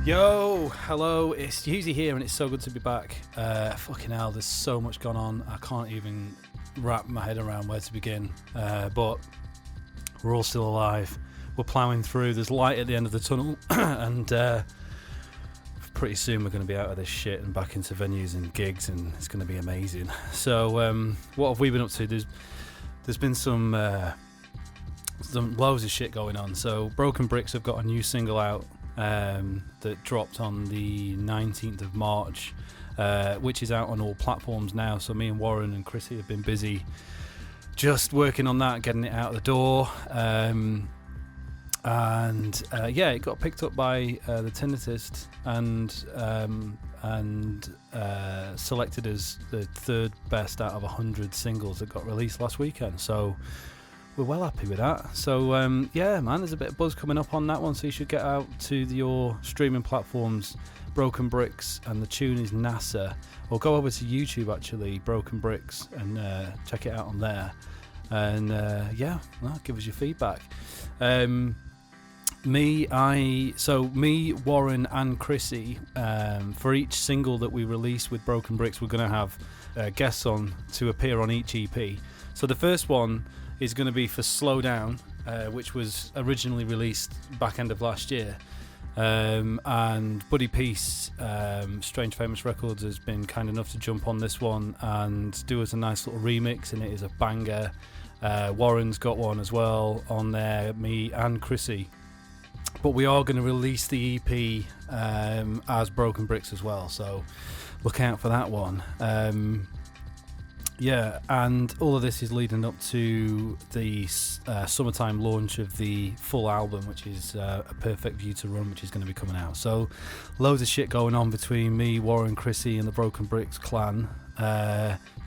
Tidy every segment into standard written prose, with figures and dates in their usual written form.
Yo, hello, it's Yuzi here and it's so good to be back. Fucking hell, there's so much gone on, I can't even wrap my head around where to begin. But we're all still alive, we're ploughing through, there's light at the end of the tunnel, and pretty soon we're going to be out of this shit and back into venues and gigs, and it's going to be amazing. So what have we been up to? There's been some loads of shit going on. So Broken Bricks have got a new single out that dropped on the 19th of March, which is out on all platforms now. So me and Warren and Chrissy have been busy just working on that, getting it out the door, and it got picked up by the Tinnitus and selected as the third best out of 100 singles that got released last weekend. So we're well happy with that. So man, there's a bit of buzz coming up on that one, so you should get out to your streaming platforms, Broken Bricks, and the tune is NASA. Or go over to YouTube actually, Broken Bricks, and check it out on there. And give us your feedback. Me, Warren and Chrissy, for each single that we release with Broken Bricks, we're going to have guests on to appear on each EP. So the first one is going to be for Slow Down, which was originally released back end of last year. And Buddy Peace, Strange Famous Records, has been kind enough to jump on this one and do us a nice little remix, and it is a banger. Warren's got one as well on there, me and Chrissy. But we are going to release the EP as Broken Bricks as well, so look out for that one. And all of this is leading up to the summertime launch of the full album, which is A Perfect View to Run, which is going to be coming out. So loads of shit going on between me, Warren, Chrissy and the Broken Bricks clan.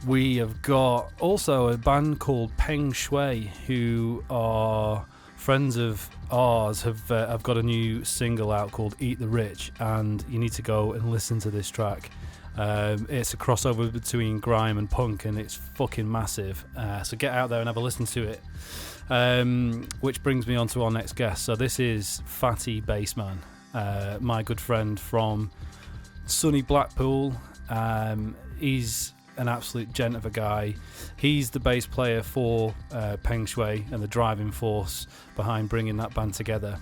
We have got also a band called Pengshui, who are friends of ours, have got a new single out called Eat the Rich, and you need to go and listen to this track. It's a crossover between grime and punk, and it's fucking massive, so get out there and have a listen to it. Which brings me on to our next guest. So this is Fatty Bassman, my good friend from sunny Blackpool. He's an absolute gent of a guy. He's the bass player for Pengshui and the driving force behind bringing that band together.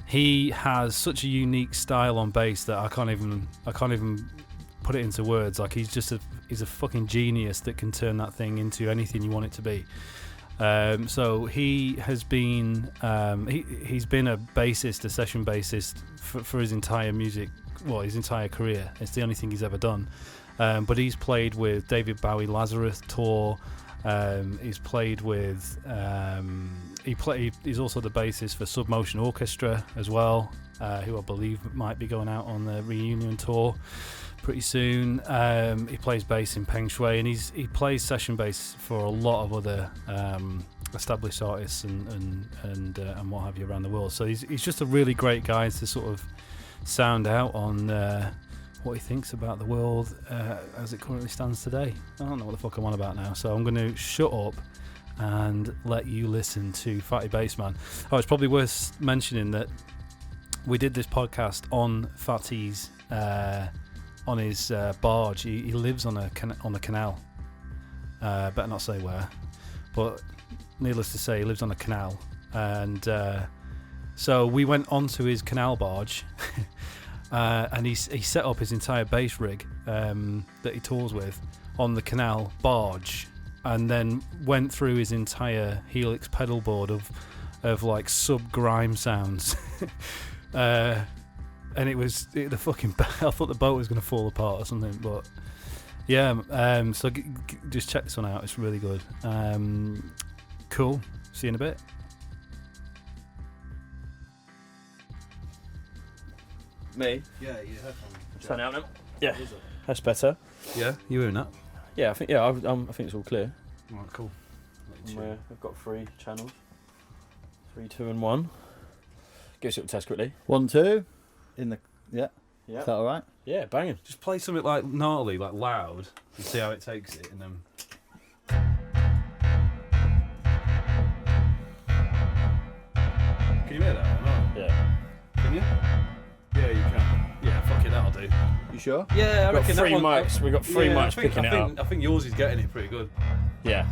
He has such a unique style on bass that I can't even put it into words. Like he's a fucking genius that can turn that thing into anything you want it to be. So he has been he's been a bassist, a session bassist for his entire his entire career. It's the only thing he's ever done. But he's played with David Bowie, Lazarus tour. He's played with he's also the bassist for Submotion Orchestra as well, who I believe might be going out on the reunion tour pretty soon. He plays bass in Pengshui, and he plays session bass for a lot of other established artists and what have you around the world. So he's just a really great guy to sort of sound out on what he thinks about the world as it currently stands today. I don't know what the fuck I'm on about now, so I'm going to shut up and let you listen to Fatty Bassman. Oh, it's probably worth mentioning that we did this podcast on Fatty's on his barge. He lives on a canal. Better not say where, but needless to say, he lives on a canal, and so we went onto his canal barge. And he set up his entire bass rig that he tours with on the canal barge, and then went through his entire Helix pedal board of like sub grime sounds. And it was the fucking. I thought the boat was going to fall apart or something, but yeah. So just check this one out. It's really good. Cool. See you in a bit. Me? Yeah, you headphone. Turn out now. Yeah, that's better. Yeah, you hearing that? Yeah, I think it's all clear. Alright, cool. We've got 3 channels. 3, 2 and 1. Give us a little test quickly. 1, 2. In the yeah. Yeah. Is that all right? Yeah, banging. Just play something like gnarly, like loud, and see how it takes it, and then. Can you hear that? Yeah. Can can you? Yeah, you can. Yeah, fuck it, that'll do. You sure? Yeah, I We've got reckon three that one. mics. We've got three yeah, mics picking it up. I think yours is getting it pretty good. Yeah.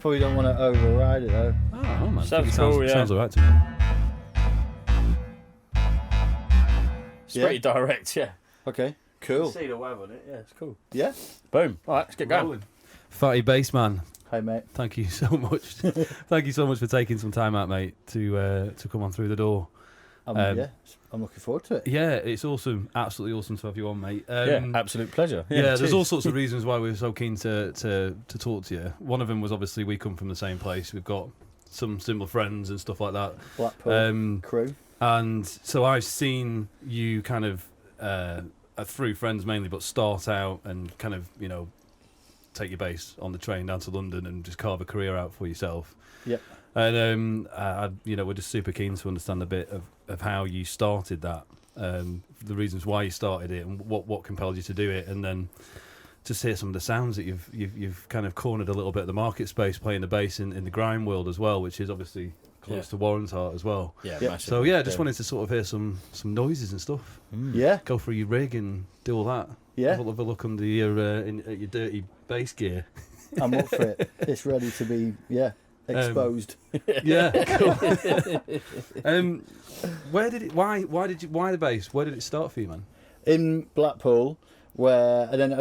Probably don't want to override it though. Oh, man. I think Sounds it cool, yeah. Sounds alright to me. It's pretty direct, yeah. Okay, cool. See the wave on it, yeah, it's cool. Yeah. Boom. All right, let's get going. Rolling. Fatty Bassman, Hey mate. thank you so much. Thank you so much for taking some time out, mate, to come on Through the Door. Yeah, I'm looking forward to it. Yeah, it's awesome. Absolutely awesome to have you on, mate. Yeah, absolute pleasure. Yeah, there's cheers. all sorts of reasons why we were so keen to talk to you. One of them was obviously we come from the same place. We've got some similar friends and stuff like that. Blackpool crew. And so I've seen you kind of through friends mainly, but start out and kind of, you know, take your bass on the train down to London and just carve a career out for yourself. Yep. And you know, we're just super keen to understand a bit of how you started that, the reasons why you started it, and what compelled you to do it, and then just hear some of the sounds that you've kind of cornered a little bit of the market space playing the bass in the grime world as well, which is obviously close to Warren's heart as well. Yeah, Yep. massive. So yeah, just wanted to sort of hear some noises and stuff. Yeah. Go through your rig and do all that. Yeah. Have a look under your at your dirty bass gear. I'm up for it. It's ready to be exposed. Yeah, cool. Why the bass? Where did it start for you, man? In Blackpool, and then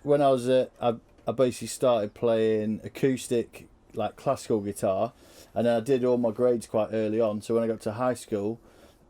when I was I basically started playing acoustic, like classical guitar, and then I did all my grades quite early on. So when I got to high school,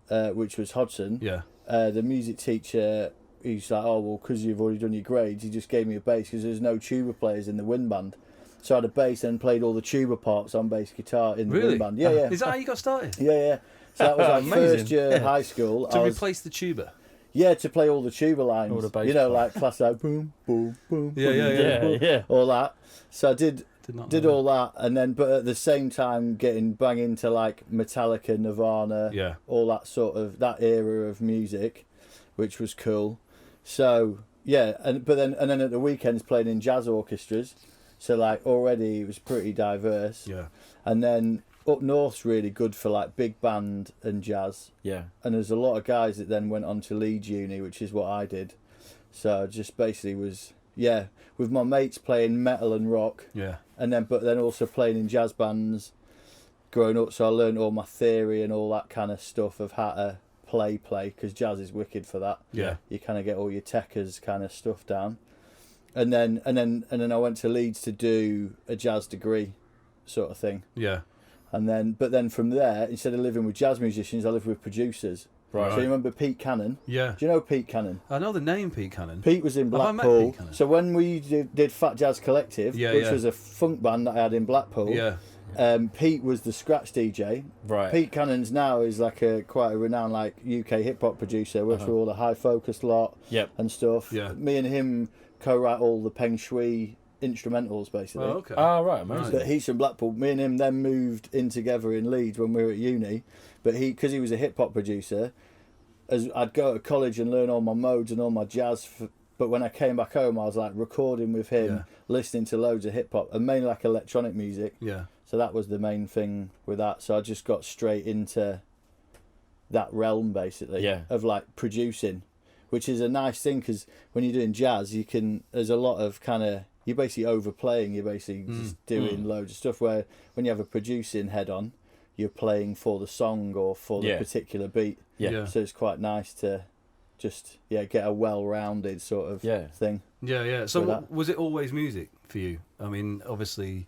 which was Hodgson, the music teacher, he's like, oh well, because you've already done your grades, he just gave me a bass because there's no tuba players in the wind band. So I had a bass and played all the tuba parts on bass guitar in the wind band. Yeah, yeah. Is that how you got started? Yeah. So that was like Amazing. first year high school. To replace the tuba? Yeah, to play all the tuba lines. All the bass you know, parts. like class like boom, boom, boom. Yeah, boom, yeah, boom, yeah. all that. So I did Did all that, and then but at the same time getting bang into like Metallica, Nirvana, all that sort of that era of music, which was cool. So yeah, and then at the weekends playing in jazz orchestras. So like already it was pretty diverse. Yeah. And then up north's really good for like big band and jazz. Yeah. And there's a lot of guys that then went on to Leeds Uni, which is what I did. So I just basically was with my mates playing metal and rock. Yeah. And then but then also playing in jazz bands growing up, so I learned all my theory and all that kind of stuff of how to play because jazz is wicked for that. Yeah. You kind of get all your techers kind of stuff down. And then I went to Leeds to do a jazz degree sort of thing. Yeah. And then from there, instead of living with jazz musicians, I lived with producers. Right. So you remember Pete Cannon? Yeah. Do you know Pete Cannon? I know the name Pete Cannon. Pete was in Have I met Blackpool. Pete Cannon? So when we did Fat Jazz Collective, which was a funk band that I had in Blackpool, Pete was the scratch DJ. Right. Pete Cannon's now is like quite a renowned like UK hip hop producer, works for all the High Focus lot and stuff. Yeah. Me and him co-write all the Pengshui instrumentals basically. Oh, okay. Oh, right, amazing. But he's from Blackpool. Me and him then moved in together in Leeds when we were at uni. But because he was a hip hop producer, as I'd go to college and learn all my modes and all my jazz. But when I came back home, I was like recording with him, listening to loads of hip hop and mainly like electronic music. Yeah. So that was the main thing with that. So I just got straight into that realm basically of like producing, which is a nice thing because when you're doing jazz, there's a lot of kind of, you're basically overplaying, you're basically just doing loads of stuff, where when you have a producing head on, you're playing for the song or for the particular beat. Yeah. So it's quite nice to just get a well-rounded sort of thing. Yeah. So was it always music for you? I mean, obviously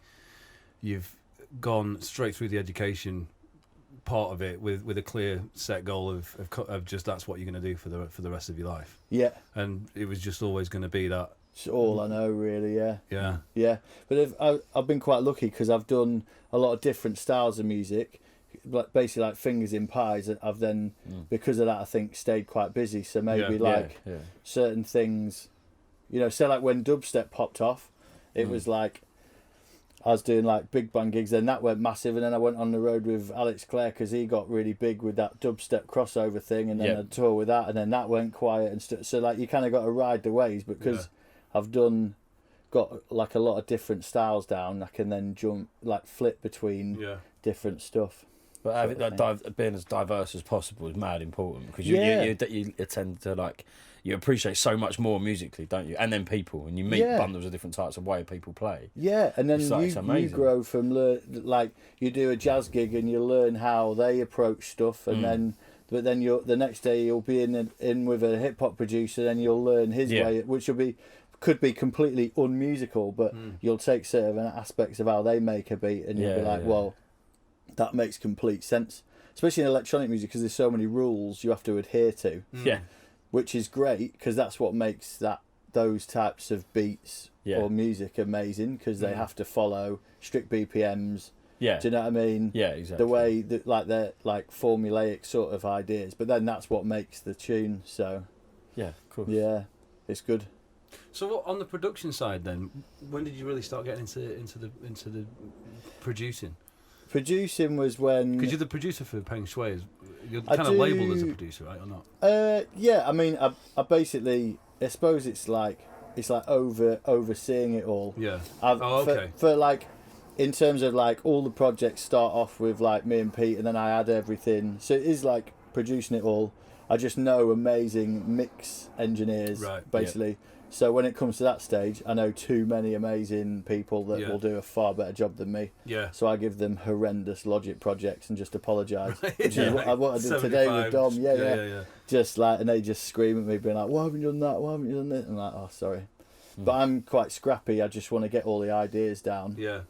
you've gone straight through the education part of it with a clear set goal of just that's what you're going to do for the rest of your life. Yeah. And it was just always going to be that. It's all I know, really. Yeah. Yeah. But I've been quite lucky because I've done a lot of different styles of music, like basically like fingers in pies. I've then because of that, I think stayed quite busy. So maybe certain things, say like when dubstep popped off, it was like I was doing like big band gigs, then that went massive, and then I went on the road with Alex Clare because he got really big with that dubstep crossover thing, and then I'd tour with that, and then that went quiet and stuff. So like you kind of got to ride the waves, because I've got like a lot of different styles down, I can then flip between different stuff. But having being as diverse as possible is mad important, because you tend to like, you appreciate so much more musically, don't you? And then people, and you meet bundles of different types of way people play. Yeah, and then you grow from like you do a jazz gig and you learn how they approach stuff, and then the next day you'll be in with a hip hop producer, and you'll learn his way, which could be completely unmusical, but you'll take certain aspects of how they make a beat, and you'll be like, well, that makes complete sense, especially in electronic music, because there's so many rules you have to adhere to. Yeah. Which is great, because that's what makes those types of beats or music amazing, because they have to follow strict BPMs. Yeah. Do you know what I mean? Yeah, exactly. The way that they're like formulaic sort of ideas, but then that's what makes the tune. So yeah, cool. Yeah, it's good. So on the production side, then, when did you really start getting into the producing? Producing was when... Because you're the producer for Pengshui. You're kind of labelled as a producer, right, or not? Yeah, I mean, I basically... I suppose it's like overseeing it all. Yeah. Okay. For like, in terms of like, all the projects start off with like me and Pete, and then I add everything. So it is like producing it all. I just know amazing mix engineers, basically. Yeah. So when it comes to that stage, I know too many amazing people that will do a far better job than me. Yeah. So I give them horrendous Logic projects and just apologise, which is what I did today with Dom. Yeah. Just like, and they just scream at me, being like, "Why haven't you done that? Why haven't you done this?" And I'm like, "Oh, sorry." But I'm quite scrappy. I just want to get all the ideas down. Yeah.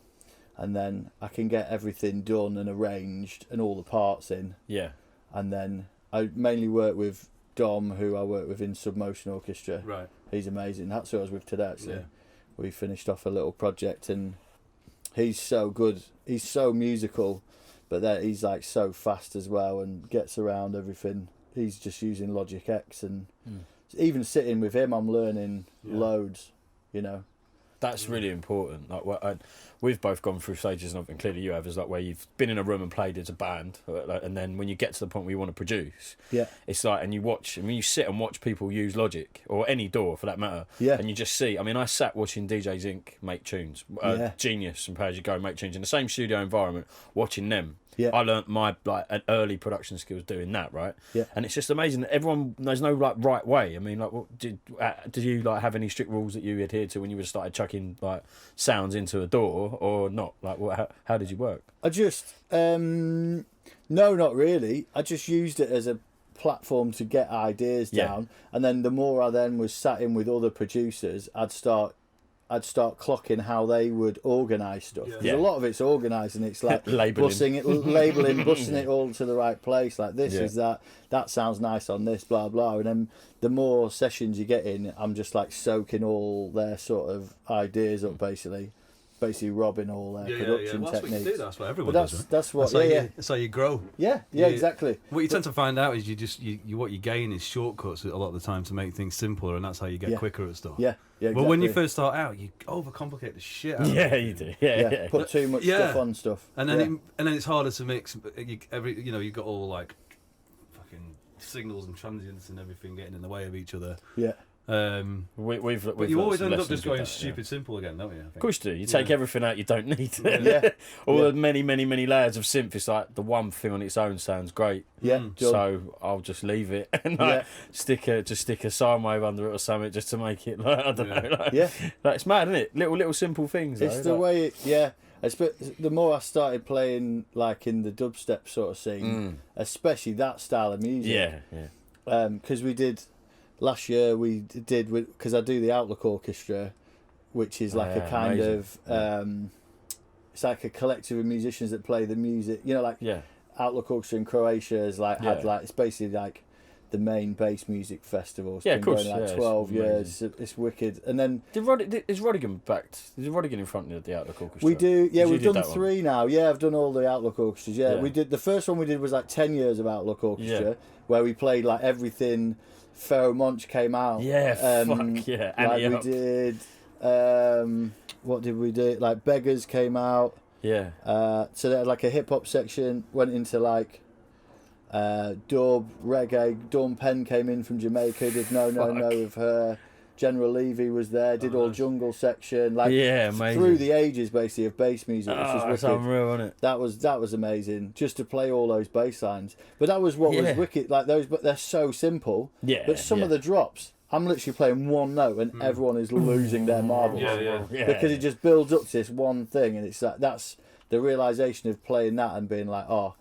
And then I can get everything done and arranged and all the parts in. Yeah. And then I mainly work with Dom, who I work with in Submotion Orchestra. Right. He's amazing. That's who I was with today, actually. Yeah. We finished off a little project, and he's so good. He's so musical, but then he's like so fast as well, and gets around everything. He's just using Logic X, and even sitting with him, I'm learning loads, you know. That's really important. Like, we've both gone through stages, and clearly you have, is like where you've been in a room and played as a band, and then when you get to the point where you want to produce, it's like, and you sit and watch people use Logic or any DAW for that matter, and you just see. I mean, I sat watching DJ Zinc make tunes, Genius and Pay As You Go make tunes in the same studio environment, watching them. Yeah. I learnt my early production skills doing that, right? Yeah. And it's just amazing that there's no like right way. I mean, like, did you like have any strict rules that you adhered to when you started chucking like sounds into a DAW or not? Like, how did you work? I just no, not really. I just used it as a platform to get ideas down, and then the more I then was sat in with other producers, I'd start clocking how they would organise stuff. Because a lot of it's organised, and it's like labelling, busting it all to the right place. Like, this is that sounds nice on this, blah blah. And then the more sessions you get in, I'm just like soaking all their sort of ideas up, basically robbing all their production well, techniques. What you do, that's what everyone does, right? That's what. That's how you grow. Yeah, exactly. What you tend to find out is what you gain is shortcuts a lot of the time to make things simpler, and that's how you get quicker at stuff. Yeah, exactly. Well, when you first start out, you overcomplicate the shit out of it. Yeah, you do. Yeah. Put too much stuff on stuff. And then it's harder to mix. You've got all like fucking signals and transients and everything getting in the way of each other. Yeah. We've you always end up just going stupid simple again, don't you? Of course you do. You take everything out you don't need. All the many layers of synth. It's like the one thing on its own sounds great. Yeah. So I'll just leave it and stick a sine wave under it or something just to make it like, I don't know. Like, it's mad, isn't it? Little simple things. It's the way the more I started playing like in the dubstep sort of scene, especially that style of music. Because we did. Last year because I do the Outlook Orchestra, which is like a kind of it's like a collective of musicians that play the music. You know, like Outlook Orchestra in Croatia is it's basically like the main bass music festival. It's been going like 12 years. It's wicked. And then is Rodigan backed? Is Rodigan in front of the Outlook Orchestra? We do. Yeah, we've done 3 now. Yeah, I've done all the Outlook Orchestras. Yeah, we did. The first one we did was like 10 years of Outlook Orchestra, where we played like everything. Pharaoh Monch came out. And we did. What did we do? Like Beggars came out. Yeah. So they had like a hip hop section. Went into like dub, reggae. Dawn Penn came in from Jamaica. Did No with her. General Levy was there, did all jungle section, like amazing. Through the ages basically of bass music, which was that's wicked. unreal, wasn't it? That was amazing, just to play all those bass lines. But that was what was wicked, like those, but they're so simple. Yeah. But some of the drops, I'm literally playing one note and everyone is losing their marbles. Because it just builds up to this one thing, and it's like that's the realisation of playing that and being like, oh,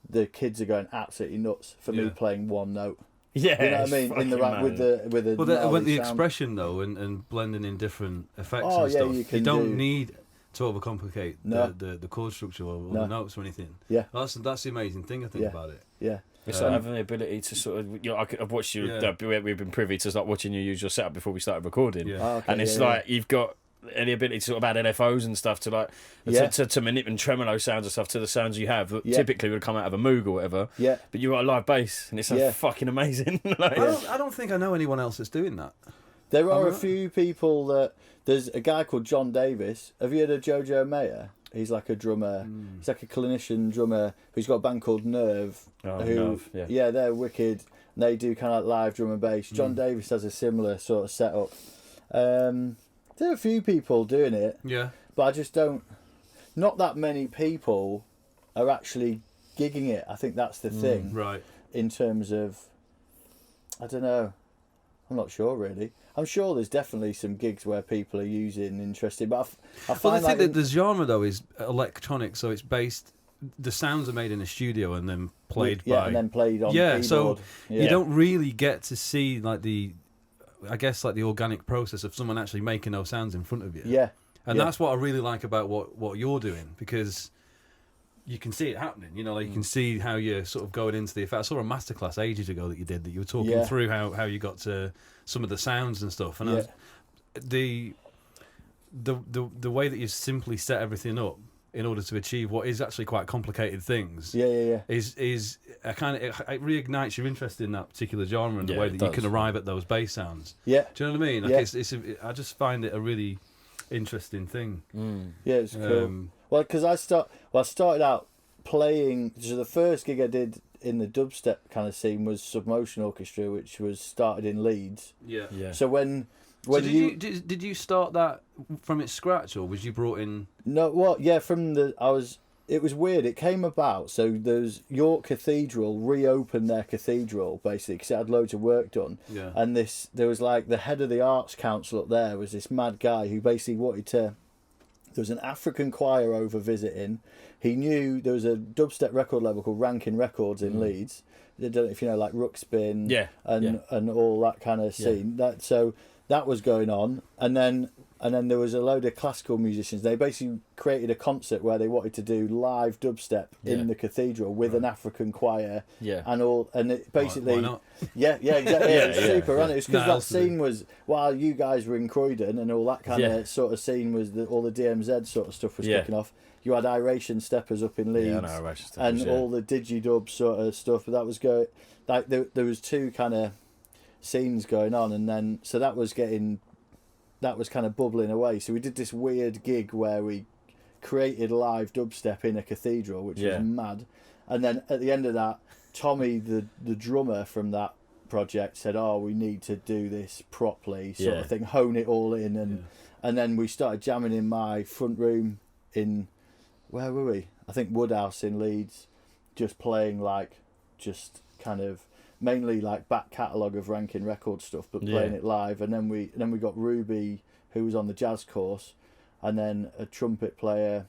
the kids are going absolutely nuts for me playing one note. Yeah, you know what I mean? In the with the the expression though, and blending in different effects and stuff. You don't need to overcomplicate the chord structure or the notes or anything. Yeah, that's the amazing thing I think about it. Yeah. It's like having the ability to sort of, I've watched you. We've been privy to like watching you use your setup before we started recording, and it's like you've got the ability to sort of add LFOs and stuff to like to manipulate and tremolo sounds and stuff to the sounds you have that typically would come out of a Moog or whatever. Yeah, but you got a live bass and it's fucking amazing. Like, I don't think I know anyone else that's doing that. There are a few people that there's a guy called John Davis. Have you heard of Jojo Mayer? He's like a drummer. He's like a clinician drummer who's got a band called Nerve. Nerve, they're wicked. They do kind of like live drum and bass. John Davis has a similar sort of setup. There are a few people doing it. Yeah. But I just don't... Not that many people are actually gigging it. I think that's the thing. Right. In terms of... I don't know. I'm not sure, really. I'm sure there's definitely some gigs where people are using interesting, but I find the thing that the genre though is electronic, so it's based. The sounds are made in a studio and then played by and then played on keyboard. So you don't really get to see like the organic process of someone actually making those sounds in front of you. Yeah, and that's what I really like about what you're doing, because you can see it happening. You know, like you can see how you're sort of going into the effect. I saw a masterclass ages ago that you were talking through how you got to some of the sounds and stuff, and the way that you simply set everything up in order to achieve what is actually quite complicated things. Is a kind of it reignites your interest in that particular genre and the way that you can arrive at those bass sounds. Yeah, do you know what I mean? Like I just find it a really interesting thing. Yeah, it's cool. Well, because I started out playing. So the first gig I did in the dubstep kind of scene was Submotion Orchestra, which was started in Leeds. Yeah. So when did you start that from its scratch, or was you brought in? No, well, yeah, it was weird. It came about. So there's York Cathedral reopened their cathedral basically because it had loads of work done. Yeah. And there was like the head of the Arts Council up there was this mad guy who basically wanted to. There was an African choir over visiting. He knew there was a dubstep record label called Rankin Records in Leeds. I don't know if you know, like Ruckspin and all that kind of scene. So that was going on, and then there was a load of classical musicians. They basically created a concert where they wanted to do live dubstep in the cathedral with an African choir and it basically... Why not? Yeah, exactly. It was super, wasn't it? It was because that scene was, while you guys were in Croydon and all that kind of sort of scene was, all the DMZ sort of stuff was kicking off. You had Iration Steppers up in Leeds and all the digidub sort of stuff. But that was going... Like, there was two kind of scenes going on, and then... So that was kind of bubbling away. So we did this weird gig where we created live dubstep in a cathedral, which was mad. And then at the end of that, Tommy, the drummer from that project, said, "Oh, we need to do this properly," sort of thing, hone it all in, and then we started jamming in my front room in, where were we? I think Woodhouse in Leeds, just playing just kind of mainly like back catalogue of Rankin Record stuff, but playing it live. And then we got Ruby, who was on the jazz course, and then a trumpet player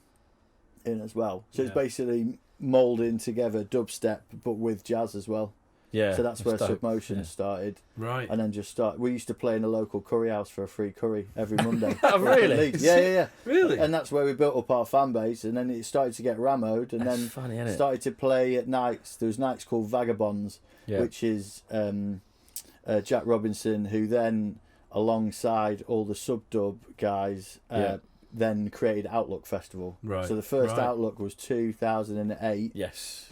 in as well. So it's basically moulding together dubstep, but with jazz as well. Yeah. So that's where Submotion started. Right. And then we used to play in a local curry house for a free curry every Monday. Oh, really? Yeah. Really? And that's where we built up our fan base, and then it started to get rammed, and then started to play at nights. There was nights called Vagabonds, which is Jack Robinson, who then, alongside all the sub-dub guys, then created Outlook Festival. Right. So the first Outlook was 2008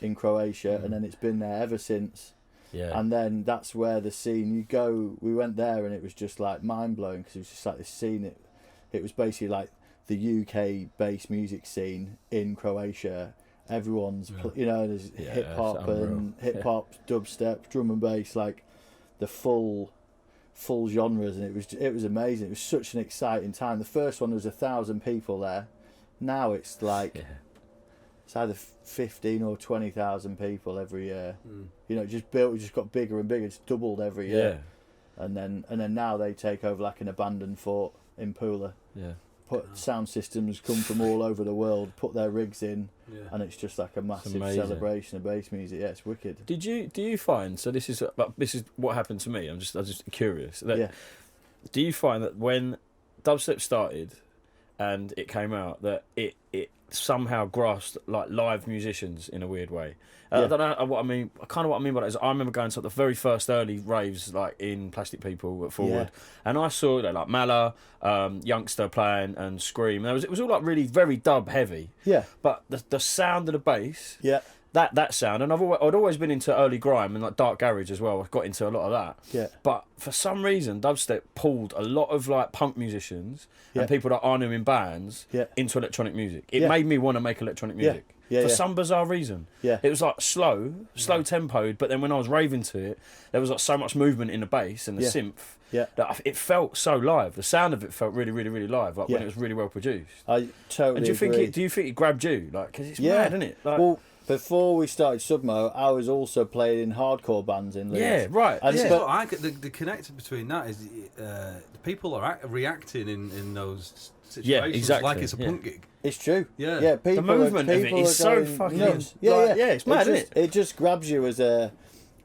in Croatia, and then it's been there ever since. Yeah. And then that's where the scene, we went there and it was just like mind-blowing, because it was just like this scene, it was basically like the UK bass music scene in Croatia. Everyone's, there's hip-hop and hip-hop, dubstep, drum and bass, like the full full genres, and it was amazing. It was such an exciting time. The first one was 1,000 people there. Now it's like it's either 15 or 20,000 people every year. You know, it just got bigger and bigger. It's doubled every year. And then now they take over like an abandoned fort in Pula. Sound systems come from all over the world, put their rigs in, and it's just like a massive celebration of bass music. Yeah, it's wicked. Do you find, so this is what happened to me? I'm just curious. Do you find that when dubstep started and it came out, that it somehow grasped like live musicians in a weird way? I don't know what I mean. Kind of what I mean by that is I remember going to the very first early raves, like in Plastic People at Forward, and I saw like Mala, Youngster playing and Scream. And it was all like really very dub heavy. Yeah. But the sound of the bass. Yeah. That sound, and I'd always been into early grime and like dark garage as well. I got into a lot of that. Yeah. But for some reason, dubstep pulled a lot of like punk musicians and people that aren't in bands into electronic music. It made me want to make electronic music. For some bizarre reason. Yeah. It was like slow tempoed, but then when I was raving to it, there was like so much movement in the bass and the synth that it felt so live. The sound of it felt really, really, really live, like when it was really well produced. I totally agree. Do you think it grabbed you? Like, because it's mad, isn't it? Like, well, before we started Submo, I was also playing in hardcore bands in Leeds. Yeah, right. And the connector between that is people are reacting in those situations like it's a punk gig. It's true. Yeah. The movement of it is so fucking nuts. It's mad, isn't it? It just grabs you as a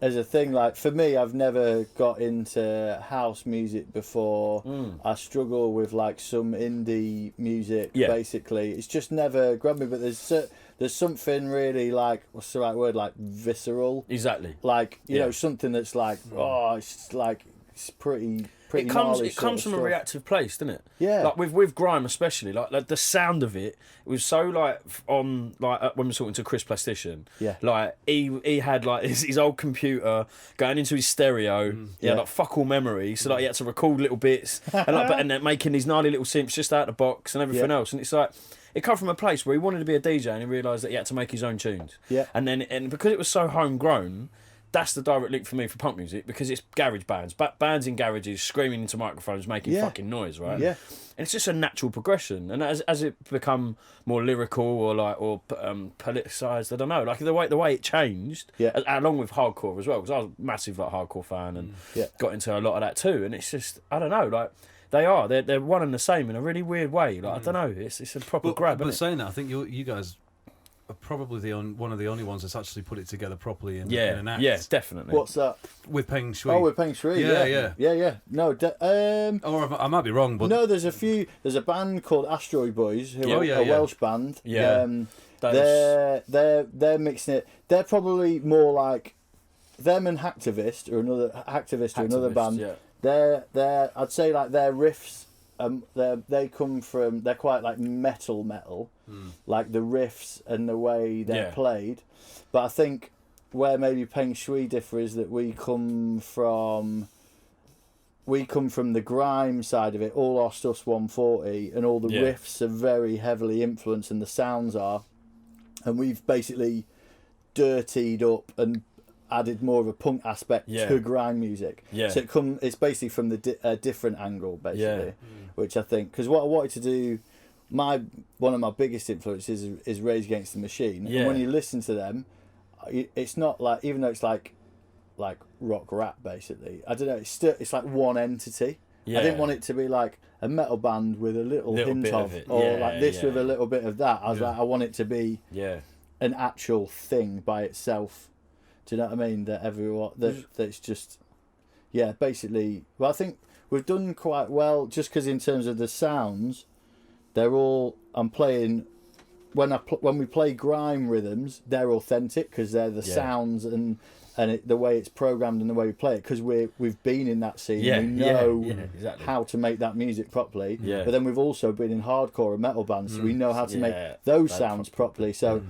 thing. Like for me, I've never got into house music before. I struggle with like some indie music. Basically, it's just never grabbed me. But there's something really like, what's the right word? Like visceral. Exactly. Like you know, something that's like it's pretty. It comes from a reactive place, doesn't it? Yeah. Like with grime especially, like the sound of it was so like on like when we were talking to Chris Plastician. Yeah. Like he had like his old computer going into his stereo. He had like fuck all memory, so like he had to record little bits and then making these gnarly little synths just out of the box and everything else. And it's like it come from a place where he wanted to be a DJ and he realised that he had to make his own tunes. Yeah. And because it was so homegrown, that's the direct link for me for punk music, because it's garage bands, bands in garages screaming into microphones, making fucking noise, right? Yeah, and it's just a natural progression. And as it become more lyrical or politicized, I don't know, like the way it changed, along with hardcore as well, because I was a massive like hardcore fan and got into a lot of that too. And it's just I don't know, like they're one and the same in a really weird way. Like I don't know, it's a proper grab. But saying that, I think you guys are probably one of the only ones that's actually put it together properly in an act. Yeah, definitely. What's that? With Pengshui. Oh, with Pengshui. Yeah. No, or I might be wrong, but no, there's a band called Asteroid Boys, who are a Welsh band. Yeah. They're mixing it. They're probably more like them and Hacktivist or another band. Yeah. They're I'd say like their riffs. They're quite like metal, like the riffs and the way they're played. But I think where maybe Pengshui differ is that we come from the grime side of it. All our stuff's 140, and all the riffs are very heavily influenced, and the sounds are, and we've basically dirtied up and added more of a punk aspect to grime music. Yeah. So it's basically from a different angle, basically, which I think, because what I wanted to do, one of my biggest influences is Rage Against the Machine. Yeah. And when you listen to them, it's not like, even though it's like rock rap, basically, I don't know, it's like one entity. Yeah. I didn't want it to be like a metal band with a little hint of it, or like this with a little bit of that. I was like, I want it to be an actual thing by itself. Do you know what I mean? That's just, basically. Well, I think we've done quite well, just because in terms of the sounds, they're all. I'm playing when we play grime rhythms, they're authentic because they're the sounds and the way it's programmed and the way we play it, because we've been in that scene. We know exactly how to make that music properly. Yeah. But then we've also been in hardcore and metal bands, so we know how to make those sounds properly. So.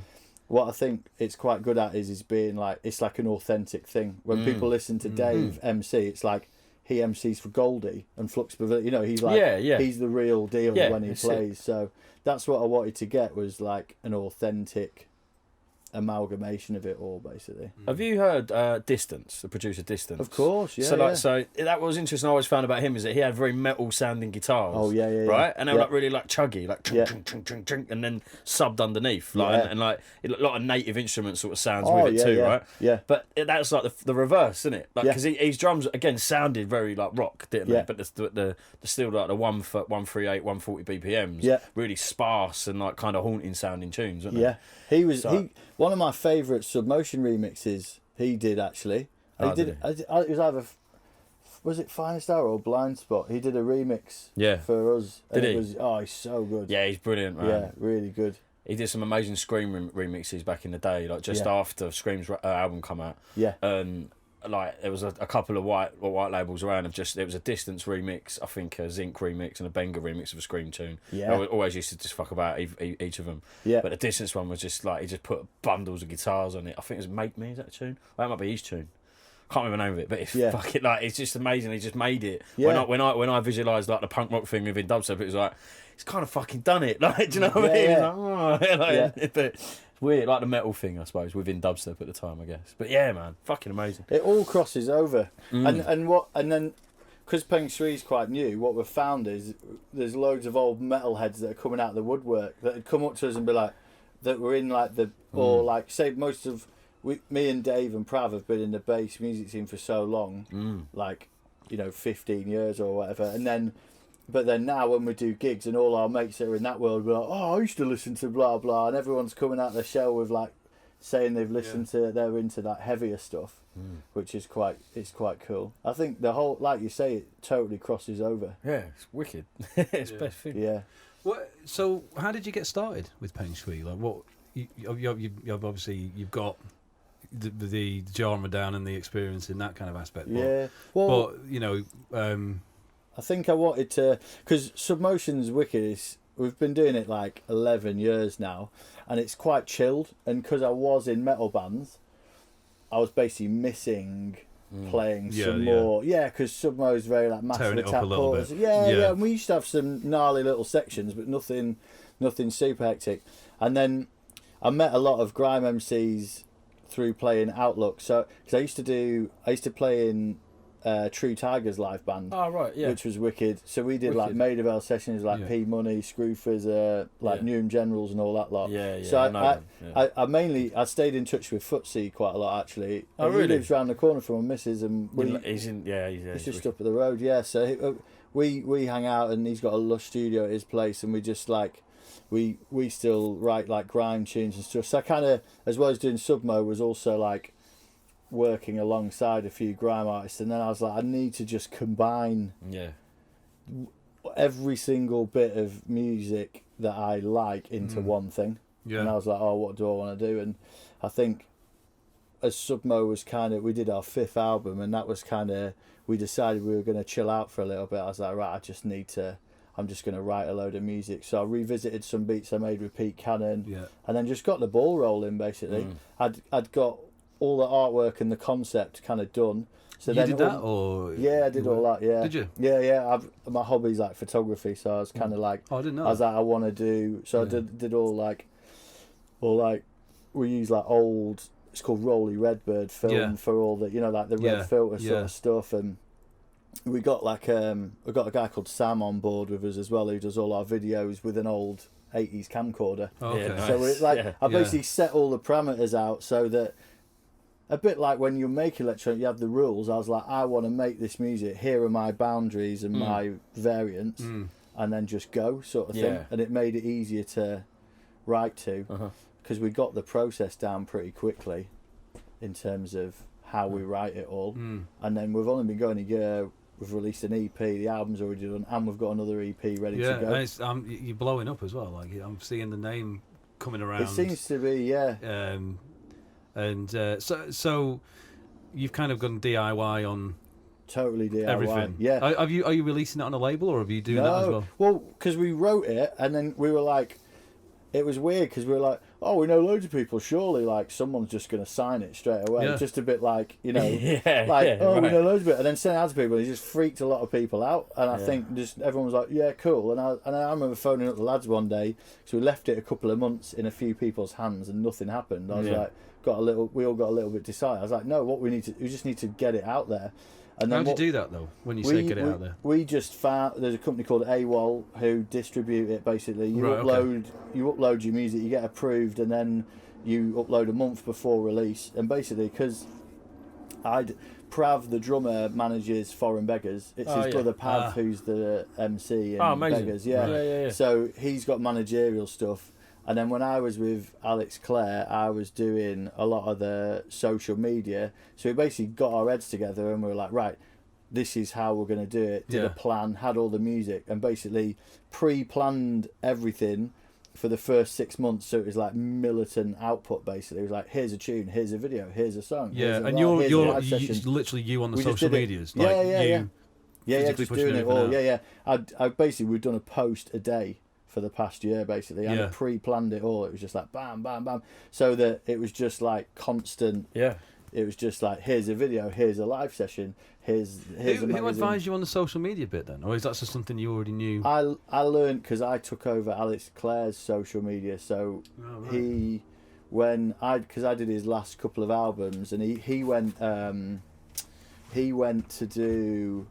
What I think it's quite good at is being like, it's like an authentic thing. When people listen to Dave MC, it's like he MCs for Goldie and Flux Pavilion. You know, he's like he's the real deal when he plays. So that's what I wanted to get, was like an authentic amalgamation of it all, basically. Have you heard Distance, the producer Distance? Of course, yeah. So that was interesting. I always found about him is that he had very metal sounding guitars. Oh yeah, right, and they were like really like chuggy, like chunk, and then subbed underneath, like and like a lot of native instruments sort of sounds with it too, right? Yeah. But that's like the reverse, isn't it? Like because his drums again sounded very like rock, didn't they? But the still like the 138, 140 BPMs, really sparse and like kind of haunting sounding tunes, weren't they? Yeah, he was one of my favourite Submotion remixes. He did actually. It was either was it Finest Hour or Blind Spot? He did a remix for us. Did he? He's so good. Yeah, he's brilliant, man. Yeah, really good. He did some amazing Scream remixes back in the day, like just after Scream's album come out. Yeah. Like there was a couple of white labels around of just, it was a Distance remix, I think a Zinc remix and a Benga remix of a Scream tune. Yeah. I always used to just fuck about each of them. Yeah. But the Distance one was just like, he just put bundles of guitars on it. I think it was Make Me, is that a tune? Well, that might be his tune. Can't remember the name of it, but it's fucking like, it's just amazing. He just made it. Yeah. When I visualised like the punk rock thing within dubstep, it was like, he's kind of fucking done it. Like, do you know what I mean? Like, but it's weird, like the metal thing, I suppose, within dubstep at the time, I guess. But yeah, man, fucking amazing. It all crosses over, and then because Pengshui is quite new, what we've found is there's loads of old metalheads that are coming out of the woodwork that had come up to us and be like, that were in like or like say most of me and Dave and Prav have been in the bass music scene for so long, like 15 years or whatever, but then now when we do gigs and all our mates that are in that world, we're like, I used to listen to blah blah, and everyone's coming out of their shell with like saying they've listened to, they're into that heavier stuff, which is quite cool. I think the whole, like you say, it totally crosses over. Yeah, it's wicked. It's best thing. Yeah. So how did you get started with Pengshui? Like what you've obviously you've got the genre down and the experience in that kind of aspect. But I think I wanted to, because Submotion's wicked. We've been doing it like 11 years now, and it's quite chilled. And because I was in metal bands, I was basically missing playing some more. Yeah, because Submo is very like massive attack chords. Yeah. And we used to have some gnarly little sections, but nothing super hectic. And then I met a lot of grime MCs through playing Outlook. So because I used to play in True Tigers live band, which was wicked. So we did like Maidavale sessions, like P Money, Screw Fizzer, like Newham Generals and all that lot. So I stayed in touch with Footsie quite a lot actually. Oh, really? He lives round the corner from my missus, and he's just up at the road. Yeah, so we hang out, and he's got a lush studio at his place, and we just like we still write like grime tunes and stuff. So I kind of, as well as doing Submo, was also like working alongside a few grime artists, and then I was like, I need to just combine every single bit of music that I like into one thing. And I was like, what do I want to do? And I think as Submo was kind of, we did our 5th album, and that was kind of, we decided we were going to chill out for a little bit. I was like, right, I'm just going to write a load of music. So I revisited some beats I made with Pete Cannon, and then just got the ball rolling basically. I'd got all the artwork and the concept kind of done. So you did that, or I did all that. Yeah. Did you? Yeah. My hobby's like photography, so I was kind of like, I didn't know. I was like, I want to do. So I did all like we use like old. It's called Rolly Redbird film for all the like the red filter sort of stuff, and we got like we got a guy called Sam on board with us as well, who does all our videos with an old 80s camcorder. So it's like I basically set all the parameters out so that, a bit like when you make electronic, you have the rules. I was like, I want to make this music. Here are my boundaries and my variants, and then just go sort of thing. And it made it easier to write to, because we got the process down pretty quickly in terms of how we write it all. And then we've only been going a year. We've released an EP. The album's already done, and we've got another EP ready to go. And you're blowing up as well. Like I'm seeing the name coming around. It seems to be, And so you've kind of gone DIY on totally DIY everything. Yeah. Are you releasing it on a label, or are you doing that as well? Well, because we wrote it, and then we were like, it was weird because we were like, oh, we know loads of people. Surely, like, someone's just going to sign it straight away. Yeah. Just a bit like, you know, we right. know loads of it. And then sending out to people, it just freaked a lot of people out. And I think just everyone was like, yeah, cool. And I remember phoning up the lads one day. So we left it a couple of months in a few people's hands and nothing happened. I was like, we all got a little bit decided. I was like, no, we just need to get it out there. And then how do you do that though? When you say get it out there, we just found there's a company called AWOL who distribute it. Basically, you upload your music, you get approved, and then you upload a month before release. And basically, because Prav, the drummer, manages Foreign Beggars. It's his brother Pav who's the MC in Beggars. Yeah. So he's got managerial stuff. And then when I was with Alex Clare, I was doing a lot of the social media. So we basically got our heads together and we were like, right, this is how we're going to do it. Did a plan, had all the music, and basically pre-planned everything for the first 6 months. So it was like militant output, basically. It was like, here's a tune, here's a video, here's a song. Yeah, and you're literally you on the social medias. Yeah, just pushing doing it all. Out. I basically, we've done a post a day for the past year, basically. I pre-planned it all. It was just like bam, bam, bam. So that it was just like constant. Yeah. It was just like, here's a video, here's a live session, here's who advised you on the social media bit then, or is that just something you already knew? I learned because I took over Alex Clare's social media. So because I did his last couple of albums, and he went to do.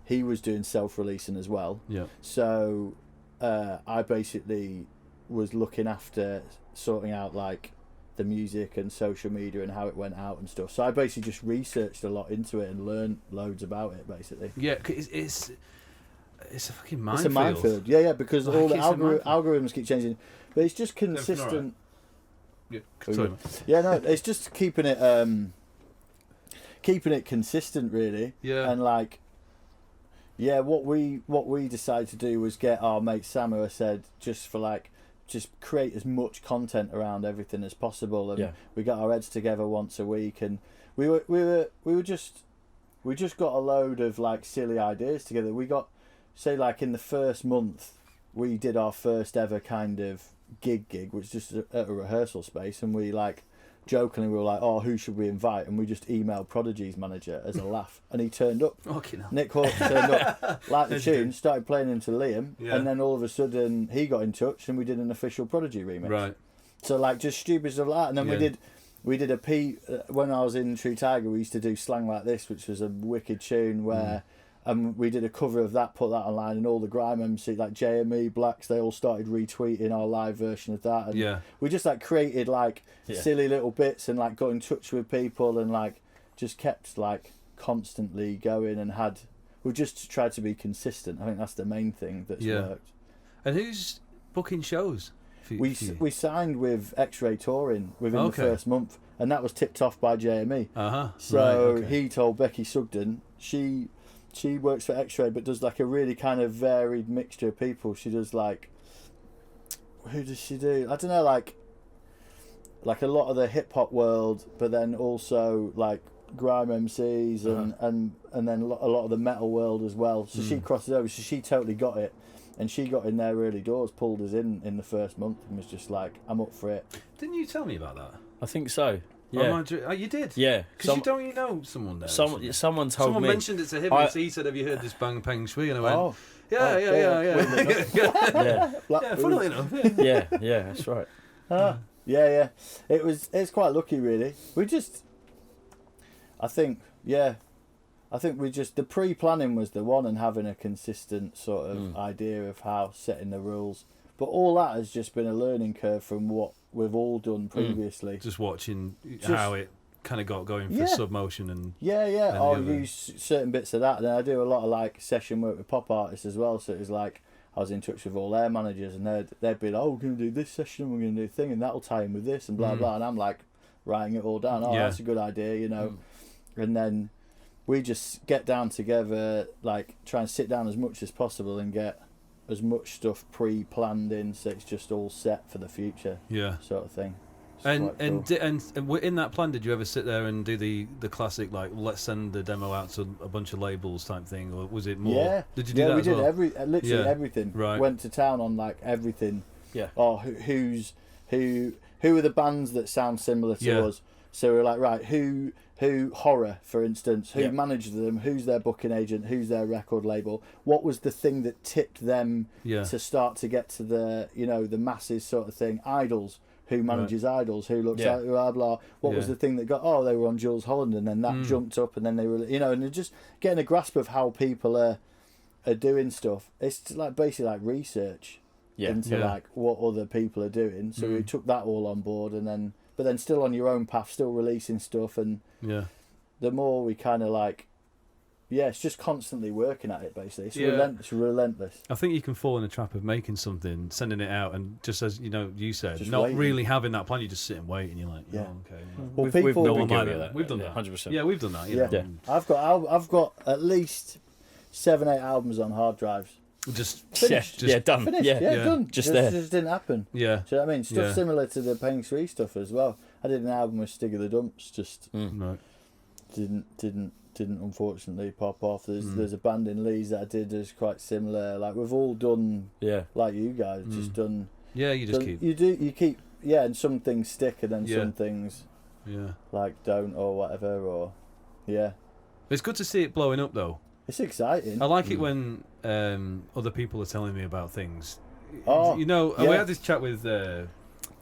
He was doing self-releasing as well. Yeah. So I basically was looking after sorting out like the music and social media and how it went out and stuff. So I basically just researched a lot into it and learned loads about it, basically. Yeah, it's a fucking minefield. It's a minefield. Yeah, because all the algorithms keep changing. But it's just consistent. Yeah, sorry. Yeah, no, it's just keeping it consistent, really. Yeah. And like. Yeah, what we decided to do was get our mate Samuel said just create as much content around everything as possible, and we got our heads together once a week, and we just got a load of like silly ideas together. We got, say, like in the first month we did our first ever kind of gig, which was just at a rehearsal space, and we like jokingly we were like, oh, who should we invite? And we just emailed Prodigy's manager as a laugh, and he turned up. Nick Hawkes turned up, liked the tune, started playing into Liam, and then all of a sudden he got in touch and we did an official Prodigy remix. Right. So like just stupid stuff like that. And then we did a when I was in True Tiger, we used to do Slang Like This, which was a wicked tune where we did a cover of that, put that online, and all the grime MC like JME, Blacks, they all started retweeting our live version of that, and we just like created like silly little bits and like got in touch with people and like just kept like constantly going and we just tried to be consistent. I think that's the main thing that's worked. And who's booking shows? We signed with X-Ray Touring within the first month, and that was tipped off by JME. So he told Becky Sugden, she works for X-Ray but does like a really kind of varied mixture of people. She does like, who does she do? I don't know, like a lot of the hip hop world, but then also like grime MCs and then a lot of the metal world as well. So she crosses over. So she totally got it, and she got in there early doors, pulled us in the first month, and was just like, I'm up for it. Didn't you tell me about that? I think so. Yeah. Oh, you did? Yeah. Because you know someone there. Someone told me. Someone mentioned it to him, and he said, have you heard this Bang Pengshui? And I went, yeah, funnily enough. Yeah, that's right. Yeah. It's quite lucky, really. I think the pre-planning was the one, and having a consistent sort of idea of how setting the rules. But all that has just been a learning curve from what we've all done previously. Just watching how it kind of got going for Submotion and I'll use certain bits of that. And then I do a lot of like session work with pop artists as well. So it was like I was in touch with all their managers, and they'd be like, "Oh, we're going to do this session, we're going to do a thing, and that'll tie in with this and blah blah." And I'm like writing it all down. Oh, that's a good idea, you know. And then we just get down together, like try and sit down as much as possible and get as much stuff pre-planned in, so it's just all set for the future, sort of thing. And in that plan, did you ever sit there and do the classic like let's send the demo out to a bunch of labels type thing, or was it more? Yeah, did you do that? We did literally everything. Right. Went to town on like everything, or who are the bands that sound similar to us. So we're like, right, who Horror, for instance, who managed them, who's their booking agent, who's their record label, what was the thing that tipped them to start to get to the, you know, the masses sort of thing. Idols, who manages Idols, who looks at blah blah. What was the thing that got, they were on Jules Holland, and then that jumped up, and then they were, you know, and just getting a grasp of how people are doing stuff. It's like basically like research into like what other people are doing. So we took that all on board, and then but then still on your own path, still releasing stuff, and the more we kind of like, it's just constantly working at it. Basically, it's relentless. I think you can fall in the trap of making something, sending it out, and just as you know, you said, just not waiting. really having that plan. You just sit and wait, and you're like, okay. Well, we've people, been guilty of that. We've done that. 100%. Yeah, we've done that. Yeah. I've got at least 7-8 albums on hard drives. Just Finished. Done. Finished. Yeah, Done. Just there. Just didn't happen. Yeah. Do you know what I mean? Stuff similar to the Pengshui stuff as well. I did an album with Stig of the Dumps, just didn't unfortunately pop off. There's a band in Leeds that I did that's quite similar. Like we've all done, like you guys, just done. Yeah, you just keep. You keep, and some things stick, and then some things, like don't or whatever, or It's good to see it blowing up though. It's exciting. I like it when other people are telling me about things. Oh, you know, we had this chat with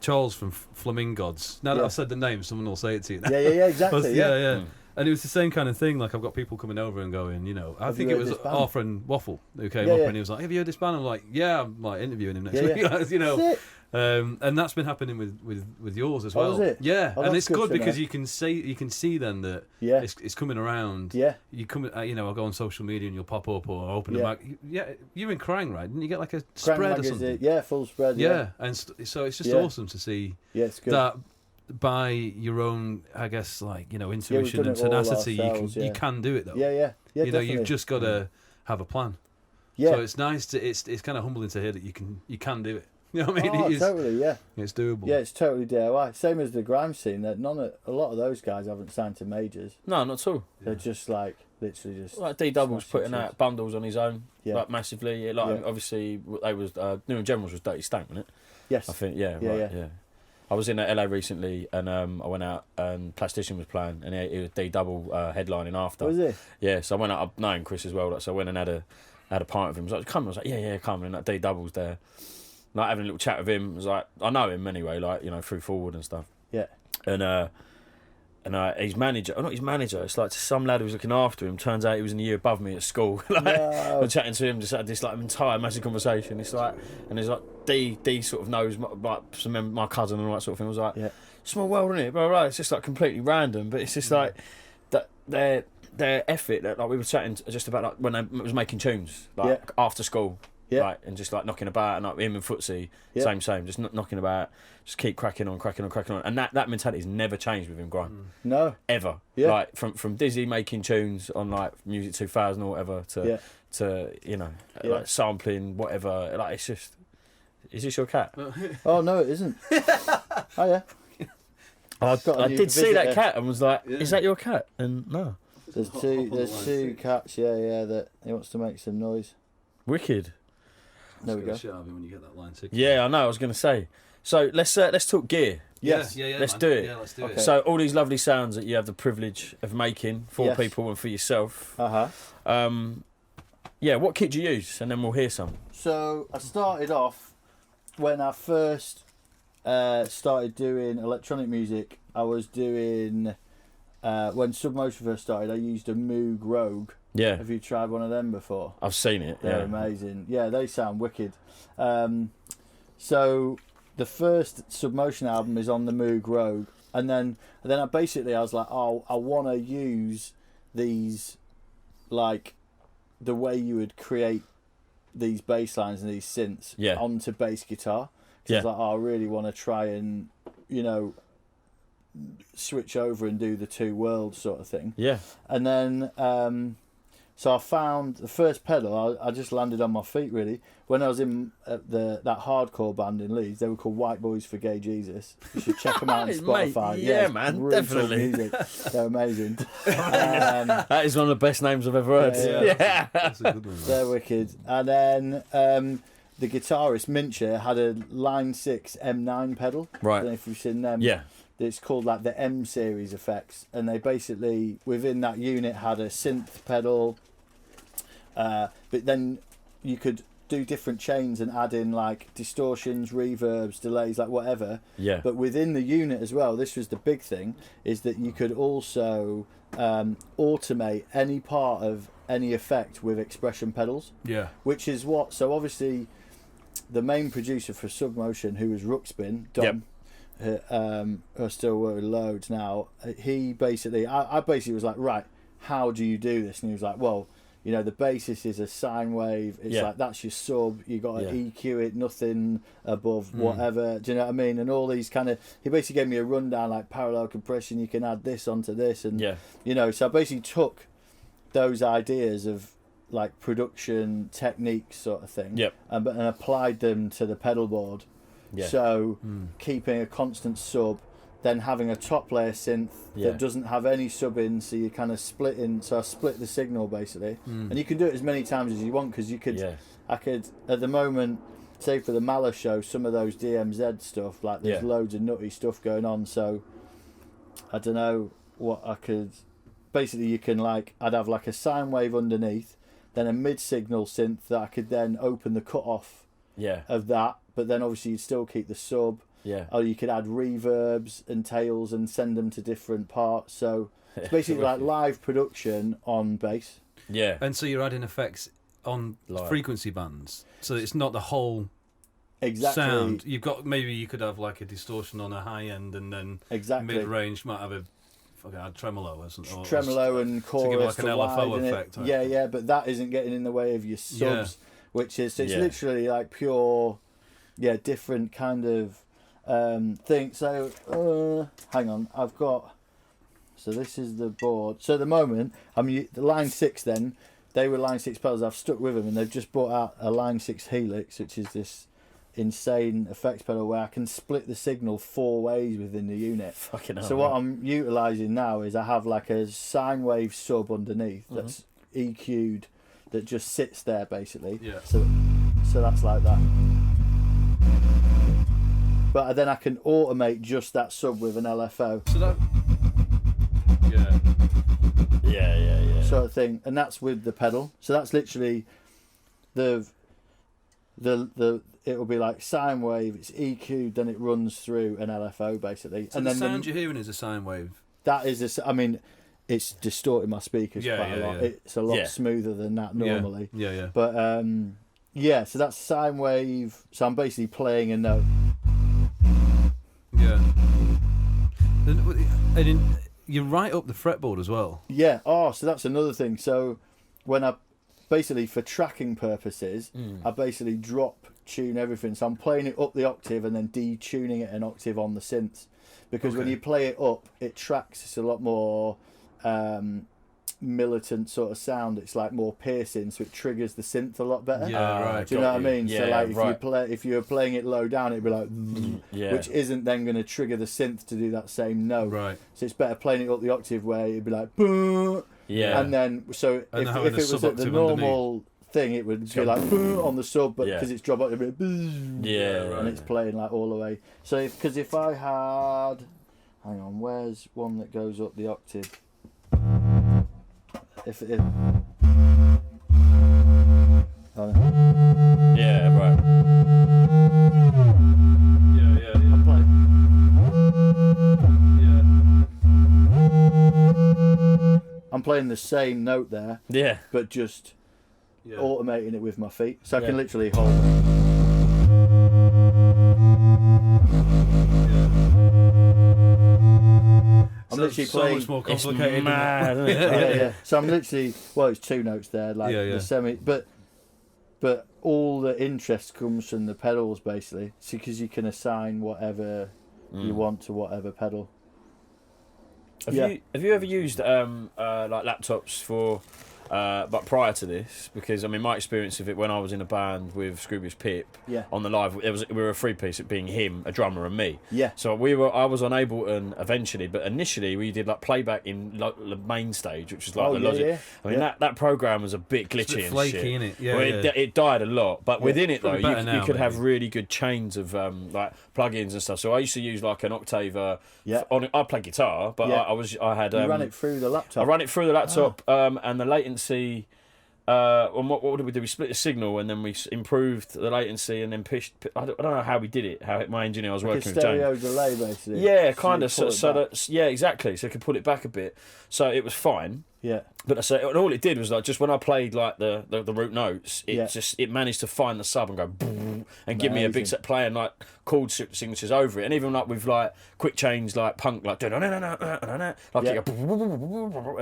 Charles from Flamingods. Now that I've said the name, someone will say it to you. Yeah, exactly. Yeah. And it was the same kind of thing. Like I've got people coming over and going, you know, I think it was our friend Waffle who came up and he was like, "Have you heard this band?" I'm like, "Yeah, I'm like interviewing him next week." You know, and that's been happening with yours as well. Is it? Yeah, and it's good because know. you can see then that it's coming around. Yeah, you come, you know, I'll go on social media and you'll pop up or open a mag. Yeah, you're in Krang, right? Didn't you get like a spread magazine, or something? Yeah, full spread. Yeah, and so it's just awesome to see it's good. that. By your own, I guess, like, you know, intuition and tenacity, you can do it though. Yeah. You know, definitely. you've just got to have a plan. Yeah. So it's nice to it's kind of humbling to hear that you can do it. You know what I mean? Oh, totally. Yeah. It's doable. Yeah, it's totally DIY. Same as the grime scene. That a lot of those guys haven't signed to majors. No, not at all. They're just like literally just like D-Double's putting out bundles on his own, like massively. Obviously, they was New and Generals was Dirty Stank, wasn't it? Yes. I think. Yeah. I was in LA recently, and I went out, and Plastician was playing, and it was D-Double headlining after. Was it? Yeah, so I went out, knowing Chris as well, so I went and had a pint with him. I was like, come, I was like, yeah, come, and that D-Double's there. Like having a little chat with him, I was like, I know him anyway, like, you know, through Forward and stuff. Yeah. And his manager, not his manager, it's like some lad who was looking after him. Turns out he was in a year above me at school. I'm chatting to him, just had this like entire massive conversation. It's like, and there's like D sort of knows my cousin and all that sort of thing. I was like, small world, isn't it? Blah, blah, blah. It's just like completely random, but it's just like that their effort. That, like we were chatting just about like when they was making tunes, like after school. Yeah. Right, and just like knocking about, and like him and Footsie, same, just knocking about, just keep cracking on, and that mentality has never changed with him, Grime. No, ever. Yeah. Like from Dizzy making tunes on like Music 2000 or whatever to you know like sampling whatever. Like it's just, is this your cat? Oh no, it isn't. Oh yeah. I did see that cat and was like, is that your cat? And no, there's two cats. Yeah, that he wants to make some noise. Wicked. There we go. When you get that line yeah, I know. I was going to say. So let's talk gear. Yes. Let's do it. Yeah, let's do it. So all these lovely sounds that you have the privilege of making for people and for yourself. What kit do you use? And then we'll hear some. So I started off when I first started doing electronic music. I was doing when Submotion first started. I used a Moog Rogue. Yeah. Have you tried one of them before? I've seen it. They're amazing. Yeah, they sound wicked. So the first Submotion album is on the Moog Rogue, and then I was like, oh, I want to use these, like the way you would create these bass lines and these synths onto bass guitar. I was like, oh, I really want to try and, you know, switch over and do the two worlds sort of thing. Yeah. And then so I found the first pedal. I just landed on my feet really when I was in that hardcore band in Leeds. They were called White Boys for Gay Jesus. You should check them out on Spotify. Mate, yeah, man, definitely. Music. They're amazing. That is one of the best names I've ever heard. Yeah. That's a good one. They're wicked. And then the guitarist Mincher had a Line 6 M9 pedal. Right. I don't know if you've seen them. Yeah. It's called like the M series effects, and they basically within that unit had a synth pedal, but then you could do different chains and add in like distortions, reverbs, delays, like whatever. Yeah. But within the unit as well, this was the big thing, is that you could also automate any part of any effect with expression pedals. Yeah. Which is what. So obviously, the main producer for Submotion, who was Ruxpin, Dom. I still work with loads now. He basically, I basically was like, right, how do you do this? And he was like, well, you know, the basis is a sine wave. It's like, that's your sub. You got to EQ it, nothing above whatever. Do you know what I mean? And all these kind of, he basically gave me a rundown, like parallel compression. You can add this onto this, and you know. So I basically took those ideas of like production techniques, sort of thing, and applied them to the pedal board. So keeping a constant sub, then having a top layer synth that doesn't have any sub in, so you kind of split in. So I split the signal basically, and you can do it as many times as you want, because you could. I could at the moment, say for the Mala show, some of those DMZ stuff, like there's loads of nutty stuff going on. So I don't know what I could. Basically, you can like, I'd have like a sine wave underneath, then a mid signal synth that I could then open the cut off of that. But then obviously you'd still keep the sub. Or you could add reverbs and tails and send them to different parts. So it's basically like live production on bass. And so you're adding effects on frequency bands. So it's not the whole sound. You've got, maybe you could have like a distortion on a high end, and then mid range might have a tremolo or something. Tremolo and chorus. To give like an LFO effect. Yeah, but that isn't getting in the way of your subs, which is, so it's literally like pure... different kind of thing. So hang on, I've got. So this is the board. So at the moment, the Line 6. Then they were Line 6 pedals. I've stuck with them, and they've just brought out a Line 6 Helix, which is this insane effects pedal where I can split the signal 4 ways within the unit. Fucking hell. So what I'm utilising now is I have like a sine wave sub underneath that's EQ'd, that just sits there basically. So that's like that. But then I can automate just that sub with an LFO. So that... sort of thing, and that's with the pedal. So that's literally the it'll be like sine wave. It's EQ'd, then it runs through an LFO basically. So and the then sound you're hearing is a sine wave. That is I mean, it's distorting my speakers quite a lot. It's a lot smoother than that normally. But so that's sine wave. So I'm basically playing a note. And you write up the fretboard as well. So that's another thing. So when I basically, for tracking purposes, I basically tune everything. So I'm playing it up the octave and then detuning it an octave on the synths, because when you play it up, it tracks. It's a lot more militant sort of sound. It's like more piercing, so it triggers the synth a lot better. Do you know what I mean? So like if you were playing it low down, it'd be like which isn't then going to trigger the synth to do that same note. So it's better playing it up the octave where it'd be like and then if it was at the normal thing, it would be like on the sub, but because it's drop out, it'd be and it's playing like all the way. So if I had, hang on, where's one that goes up the octave? If right. I'm playing. I'm playing the same note there. But just automating it with my feet, so I can literally hold it. I'm literally playing. So much more complicated. Mad, isn't it? So I'm literally, it's 2 notes there, like the semi, but all the interest comes from the pedals basically, because you can assign whatever you want to whatever pedal. Have you ever used like laptops for But prior to this, because I mean, my experience of it when I was in a band with Scroobius Pip on the live, we were a 3-piece, it being him, a drummer, and me. Yeah. So I was on Ableton eventually, but initially we did like playback in the main stage, which was like the Logic. Yeah. I mean that program was a bit glitchy and flaky, shit. innit? Yeah, well, it died a lot, but within it though, you could have really good chains of like plugins and stuff. So I used to use like an Octave. I played guitar, but I had. You ran it through the laptop. I ran it through the laptop, and the latency. What did we do? We split the signal and then we improved the latency and then pushed. I don't know how we did it. How my engineer was working with stereo James. delay, basically. Yeah, kind of. So that exactly. So I could pull it back a bit. So it was fine. Yeah. But and all it did was like just when I played like the root notes, it managed to find the sub and go boom, and give me a big set playing like chord signatures over it, and even like with like quick change like punk like and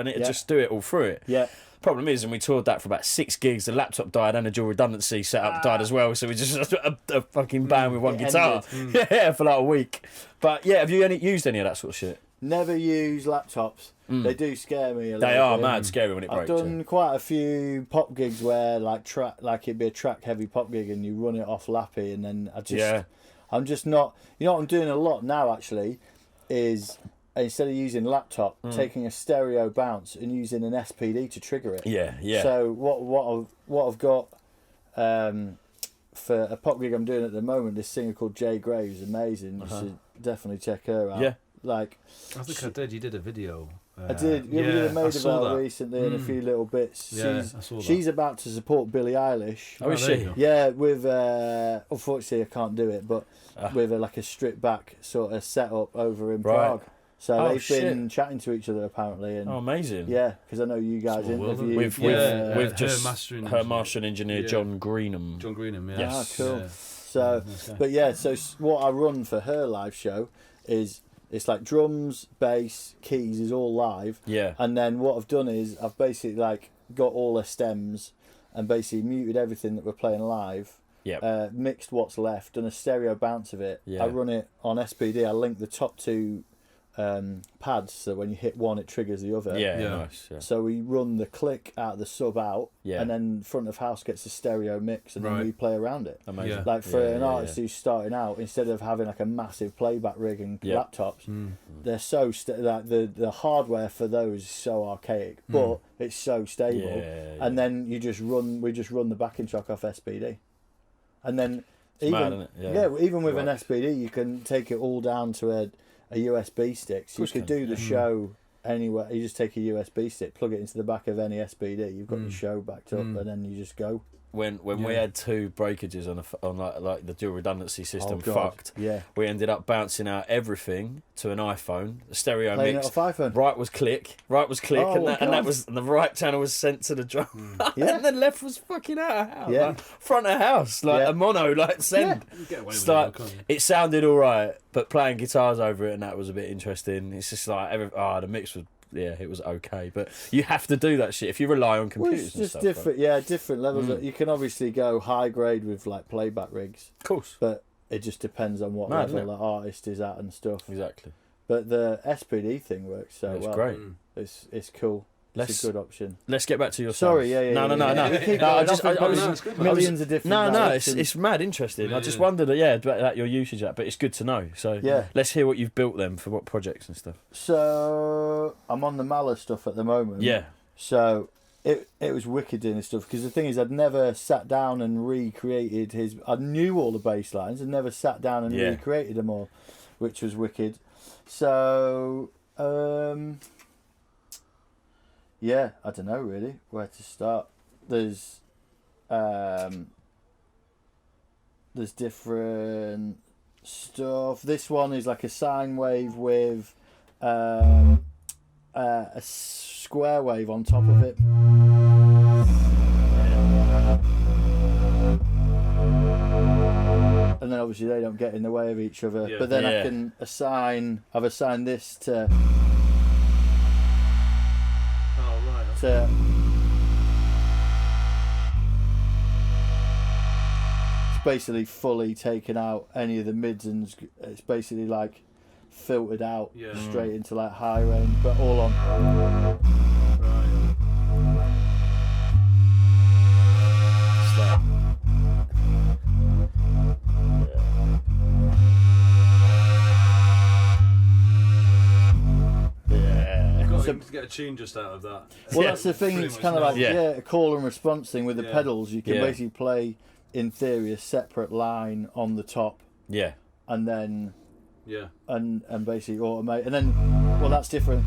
it just do it all through it. Yeah. Problem is, and we toured that for about 6 gigs. The laptop died and the dual redundancy setup died as well. So we just a fucking band with one guitar, for like a week. But yeah, have you used any of that sort of shit? Never use laptops. They do scare me a little bit. They are mad scary when it breaks. I've done quite a few pop gigs where like it'd be a track heavy pop gig and you run it off Lappy, and then I'm just not. You know what I'm doing a lot now actually is, instead of using laptop, taking a stereo bounce and using an SPD to trigger it. Yeah. So what I've got for a pop gig I'm doing at the moment, this singer called Jay Graves, amazing. You should definitely check her out. Yeah. Like, I think I did. You did a video. I did. We did a Maidavale recently and a few little bits. She's about to support Billie Eilish. Oh, is she? Yeah, with unfortunately I can't do it, but with like a stripped back sort of setup over in Prague. So they've been chatting to each other apparently. And amazing. Yeah, because I know you guys interviewed with just her mastering engineer John Greenham. John Greenham, yeah. Yes. Cool. Yeah. So, so what I run for her live show is it's like drums, bass, keys is all live. Yeah. And then what I've done is I've basically like got all the stems and basically muted everything that we're playing live. Yeah. Mixed what's left, done a stereo bounce of it. Yeah. I run it on SPD. I link the top two pads, so when you hit one it triggers the other. Nice. Yeah. So we run the click out of the sub out, and then front of house gets a stereo mix, and then we play around it. Amazing. Like for an artist who's starting out, instead of having like a massive playback rig and laptops, they're so like the hardware for those is so archaic, but it's so stable. And then we just run the backing track off SPD, and then even with an SPD, you can take it all down to a USB stick. So you could do the show anywhere. You just take a USB stick, plug it into the back of any SPD. You've got your show backed up, and then you just go. When we had 2 breakages on like the dual redundancy system fucked, we ended up bouncing out everything to an iPhone, a stereo Playing mix. It off iPhone. Right was click, and the right channel was sent to the drum, and the left was fucking out of house, like, front of house, like a mono, like send. It sounded all right, but playing guitars over it and that was a bit interesting. It's just like the mix was. Yeah, it was okay, but you have to do that shit if you rely on computers. It's just and stuff, different, different levels. You can obviously go high grade with like playback rigs, of course, but it just depends on what level the artist is at and stuff. Exactly. But the SPD thing works so well. It's great. It's cool. It's a good option. Let's get back to your Sorry, No. Millions of different. It's mad interesting. I just wondered, about your usage of that, but it's good to know. So let's hear what you've built then for what projects and stuff. So I'm on the Mahler stuff at the moment. Yeah. So it was wicked doing this stuff because the thing is I'd never sat down and recreated his. I knew all the bass lines and never sat down and recreated them all, which was wicked. So. Yeah, I don't know really where to start. There's different stuff. This one is like a sine wave with a square wave on top of it. And then obviously they don't get in the way of each other. But then I can I've assigned this to it's basically fully taken out any of the mids, and it's basically like filtered out straight into like high range, but all on. a tune just out of that. Well, that's the thing. It's kind of like a call and response thing with the pedals. You can basically play, in theory, a separate line on the top. Yeah. And then. Yeah. And basically automate, and then that's different.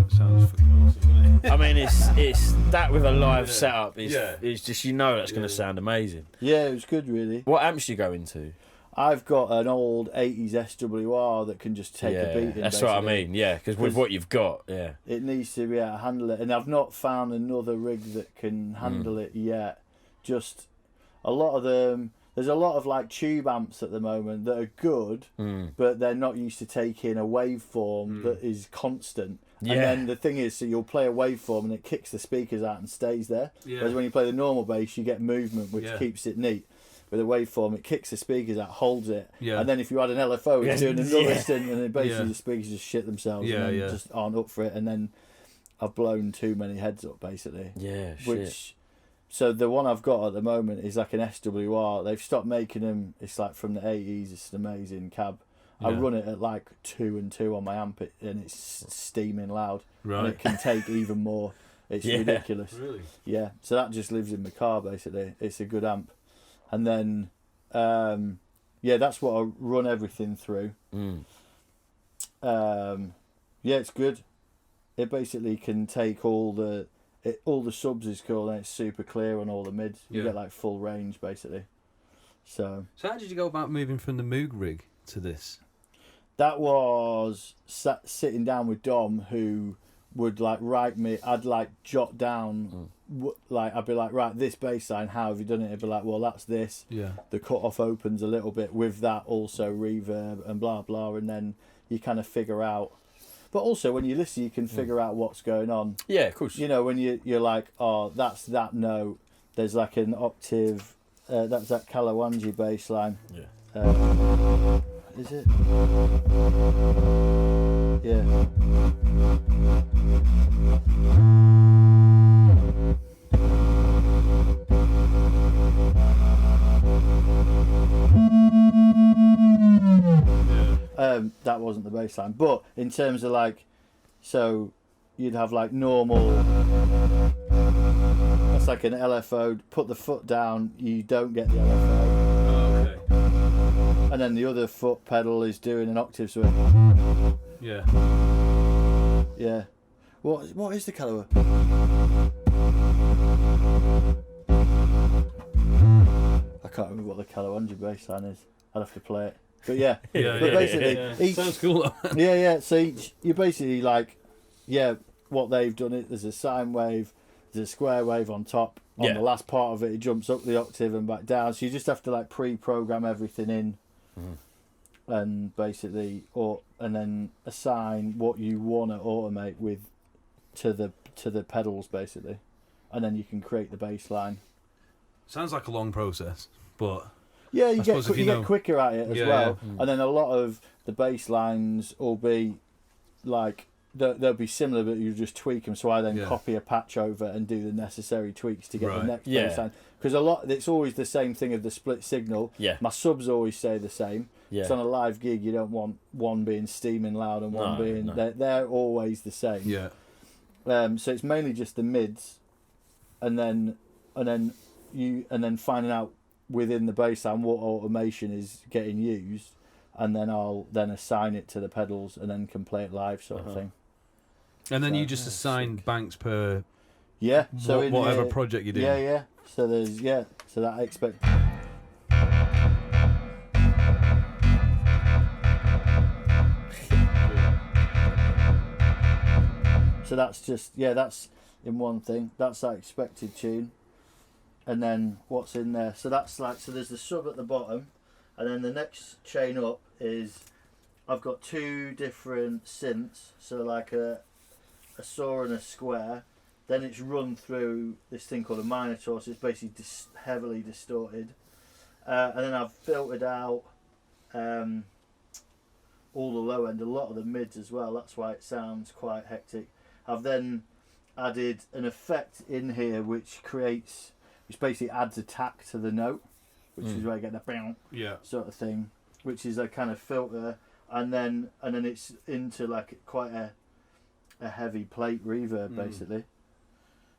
Sounds fucking awesome, doesn't it? I mean, it's that with a live setup. It's just that's going to sound amazing. Yeah, it was good, really. What amps do you go into? I've got an old 80s SWR that can just take a beat in. That's what I mean, because with what you've got, it needs to be able to handle it. And I've not found another rig that can handle it yet. Just a lot of them. There's a lot of like tube amps at the moment that are good, but they're not used to taking a waveform that is constant. And then the thing is, so you'll play a waveform and it kicks the speakers out and stays there. Whereas when you play the normal bass, you get movement, which keeps it neat. With a waveform, it kicks the speakers out, holds it, and then if you add an LFO, it's doing another stint, and then basically the speakers just shit themselves and just aren't up for it. And then I've blown too many heads up, basically. Yeah, So the one I've got at the moment is like an SWR. They've stopped making them. It's like from the 80s. It's an amazing cab. I run it at like 2 and 2 on my amp, and it's steaming loud. Right. And it can take even more. It's ridiculous. Really? Yeah. So that just lives in my car, basically. It's a good amp. And then, that's what I run everything through. It's good. It basically can take all the subs is cool, and it's super clear on all the mids. You get like full range, basically. So how did you go about moving from the Moog rig to this? That was sitting down with Dom, who would like write me. I'd like jot down. I'd be like, right, this bass line, how have you done it? He'd be like, well, that's this. Yeah. The cut-off opens a little bit with that, also reverb and blah, blah, and then you kind of figure out. But also, when you listen, you can figure out what's going on. Yeah, of course. You know, when you're like, oh, that's that note. There's like an octave. That's that Kalawanji bass line. Yeah. Is it? Yeah. That wasn't the bass line, but in terms of like, so you'd have like normal. That's like an LFO. Put the foot down, you don't get the LFO. Oh, okay. And then the other foot pedal is doing an octave swing. Yeah. Yeah. What is the colour? I can't remember what the Kalawanji bass line is. I'd have to play it. But basically, each, sounds cool. So you basically like, what they've done it. There's a sine wave, there's a square wave on top. On the last part of it, it jumps up the octave and back down. So you just have to like pre-program everything in, and basically, and then assign what you want to automate with to the pedals basically, and then you can create the bass line. Sounds like a long process, but. Yeah, you get quicker at it as well. Yeah. And then a lot of the bass lines will be like, they'll be similar, but you just tweak them. So I then copy a patch over and do the necessary tweaks to get the next bass line. Because it's always the same thing of the split signal. Yeah. My subs always stay the same. Yeah. So on a live gig, you don't want one being steaming loud and one being... No. They're always the same. Yeah. So it's mainly just the mids, and then finding out within the bassline what automation is getting used, and then I'll then assign it to the pedals and then can play it live sort of thing. And then you just assign banks per so whatever project you do. Yeah. So there's so that I expect. So that's just that's in one thing. That's that expected tune. And then what's in there? So that's like, so there's the sub at the bottom, and then the next chain up is, I've got two different synths, so like a saw and a square. Then it's run through this thing called a Minotaur, so it's basically heavily distorted. And then I've filtered out all the low end, a lot of the mids as well. That's why it sounds quite hectic. I've then added an effect in here which creates which basically adds attack to the note, which is where I get the bounce sort of thing, which is a kind of filter, and then it's into like quite a heavy plate reverb basically.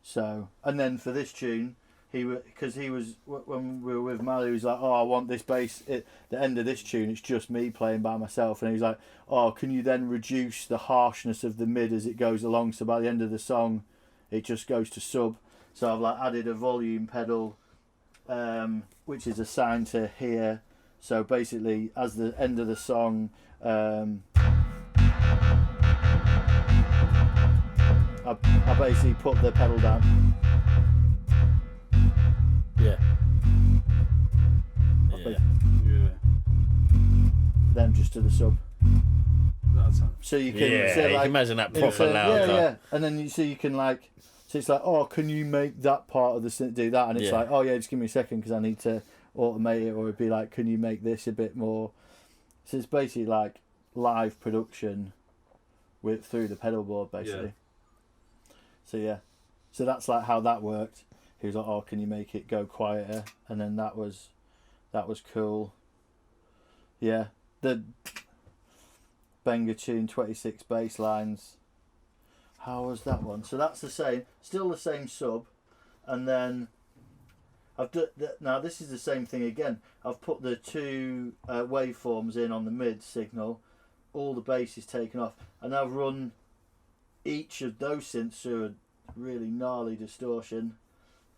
So, and then for this tune, because he was when we were with Mally, he was like, "Oh, I want this bass." At the end of this tune, it's just me playing by myself, and he was like, "Oh, can you then reduce the harshness of the mid as it goes along? So by the end of the song, it just goes to sub." So I've like added a volume pedal, which is assigned to here. So basically, as the end of the song, I basically put the pedal down. Yeah. Then just to the sub. That sounds. So you can you can imagine that proper loud. Yeah. And then you can like, so it's like, oh, can you make that part of the synth do that? And it's like, oh yeah, just give me a second because I need to automate it. Or it'd be like, can you make this a bit more? So it's basically like live production through the pedal board basically. So that's like how that worked. He was like, oh, can you make it go quieter? And then that was cool. Yeah, the Benga tune 26 bass lines. How was that one? So that's the same, still the same sub, and then I've done now. This is the same thing again. I've put the two waveforms in on the mid signal. All the bass is taken off, and I've run each of those synths through a really gnarly distortion.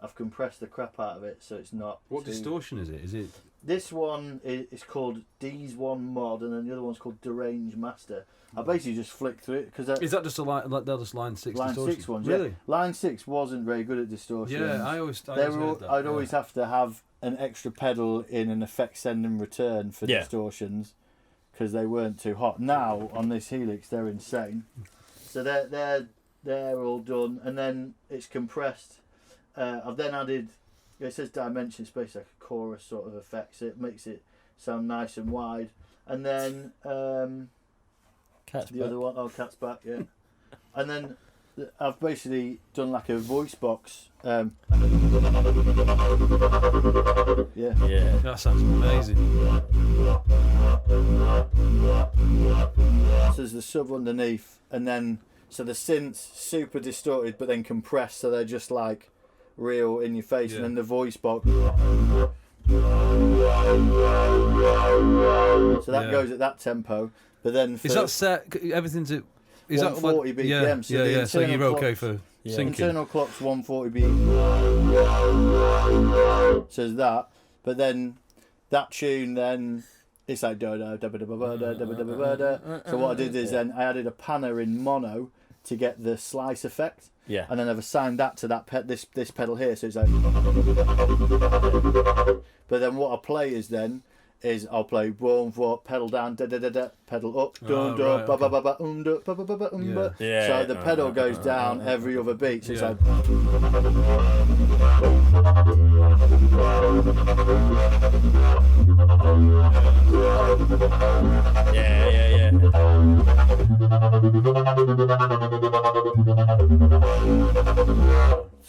I've compressed the crap out of it, so it's not. What distortion is it? Is it? This one is called D's One Mod, and then the other one's called Deranged Master. I basically just flicked through it because is that just a line? Like they're just line 6 line distortion? 6 ones, really? Yeah. Line 6 wasn't very good at distortion. Yeah, I always heard that. I'd always have to have an extra pedal in an effect send and return for distortions because they weren't too hot. Now on this Helix, they're insane. So they're all done, and then it's compressed. I've then added, it says dimension space, like a chorus sort of effect, so it makes it sound nice and wide. And then Cat's the back. other one, Cat's Back, yeah. And then I've basically done like a voice box. Yeah. That sounds amazing. So there's the sub underneath, and then so the synths super distorted, but then compressed, so they're just like real in your face, and then the voice box. So that goes at that tempo, but then is that set? Everything's at. Is 140 that BPM? Yeah. So you're clocks, okay for syncing. Internal clock's 140 BPM. Says that, but then that tune then it's like da da da da da da da da da da. So what I did is then I added a panner in mono to get the slice effect. Yeah. And then I've assigned that to that this pedal here, so it's like. But then what I play is I'll play boom, pedal down, da da da da, pedal up, dun dun, ba ba ba ba ba ba ba ba ba. So the pedal goes down every other beat. So it's like. Yeah.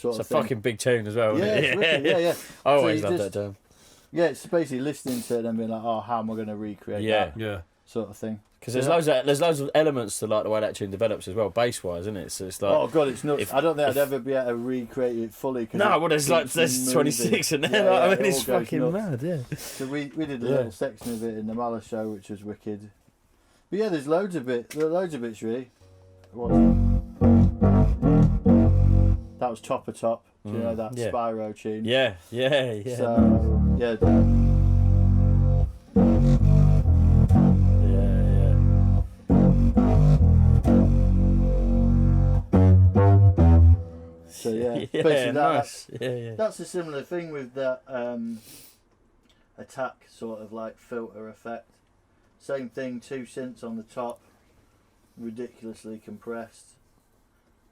It's a fucking big tune as well, isn't it? It's wicked, yeah. I always love that tune. Yeah, it's basically listening to it and being like, oh, how am I going to recreate that sort of thing. Because there's loads of elements to like the way that tune develops as well, bass wise, isn't it? So it's like, oh god, it's nuts. I don't think I'd ever be able to recreate it fully. There's 26 in there. I mean, it's fucking mad. Yeah. So we did a little section of it in the Mala show, which was wicked. But yeah, there's loads of bits really. That was Topper Top. Do you know that Spyro tune? Yeah. So yeah. So basically nice. That's a similar thing with that attack sort of like filter effect. Same thing, 2 synths on the top, ridiculously compressed.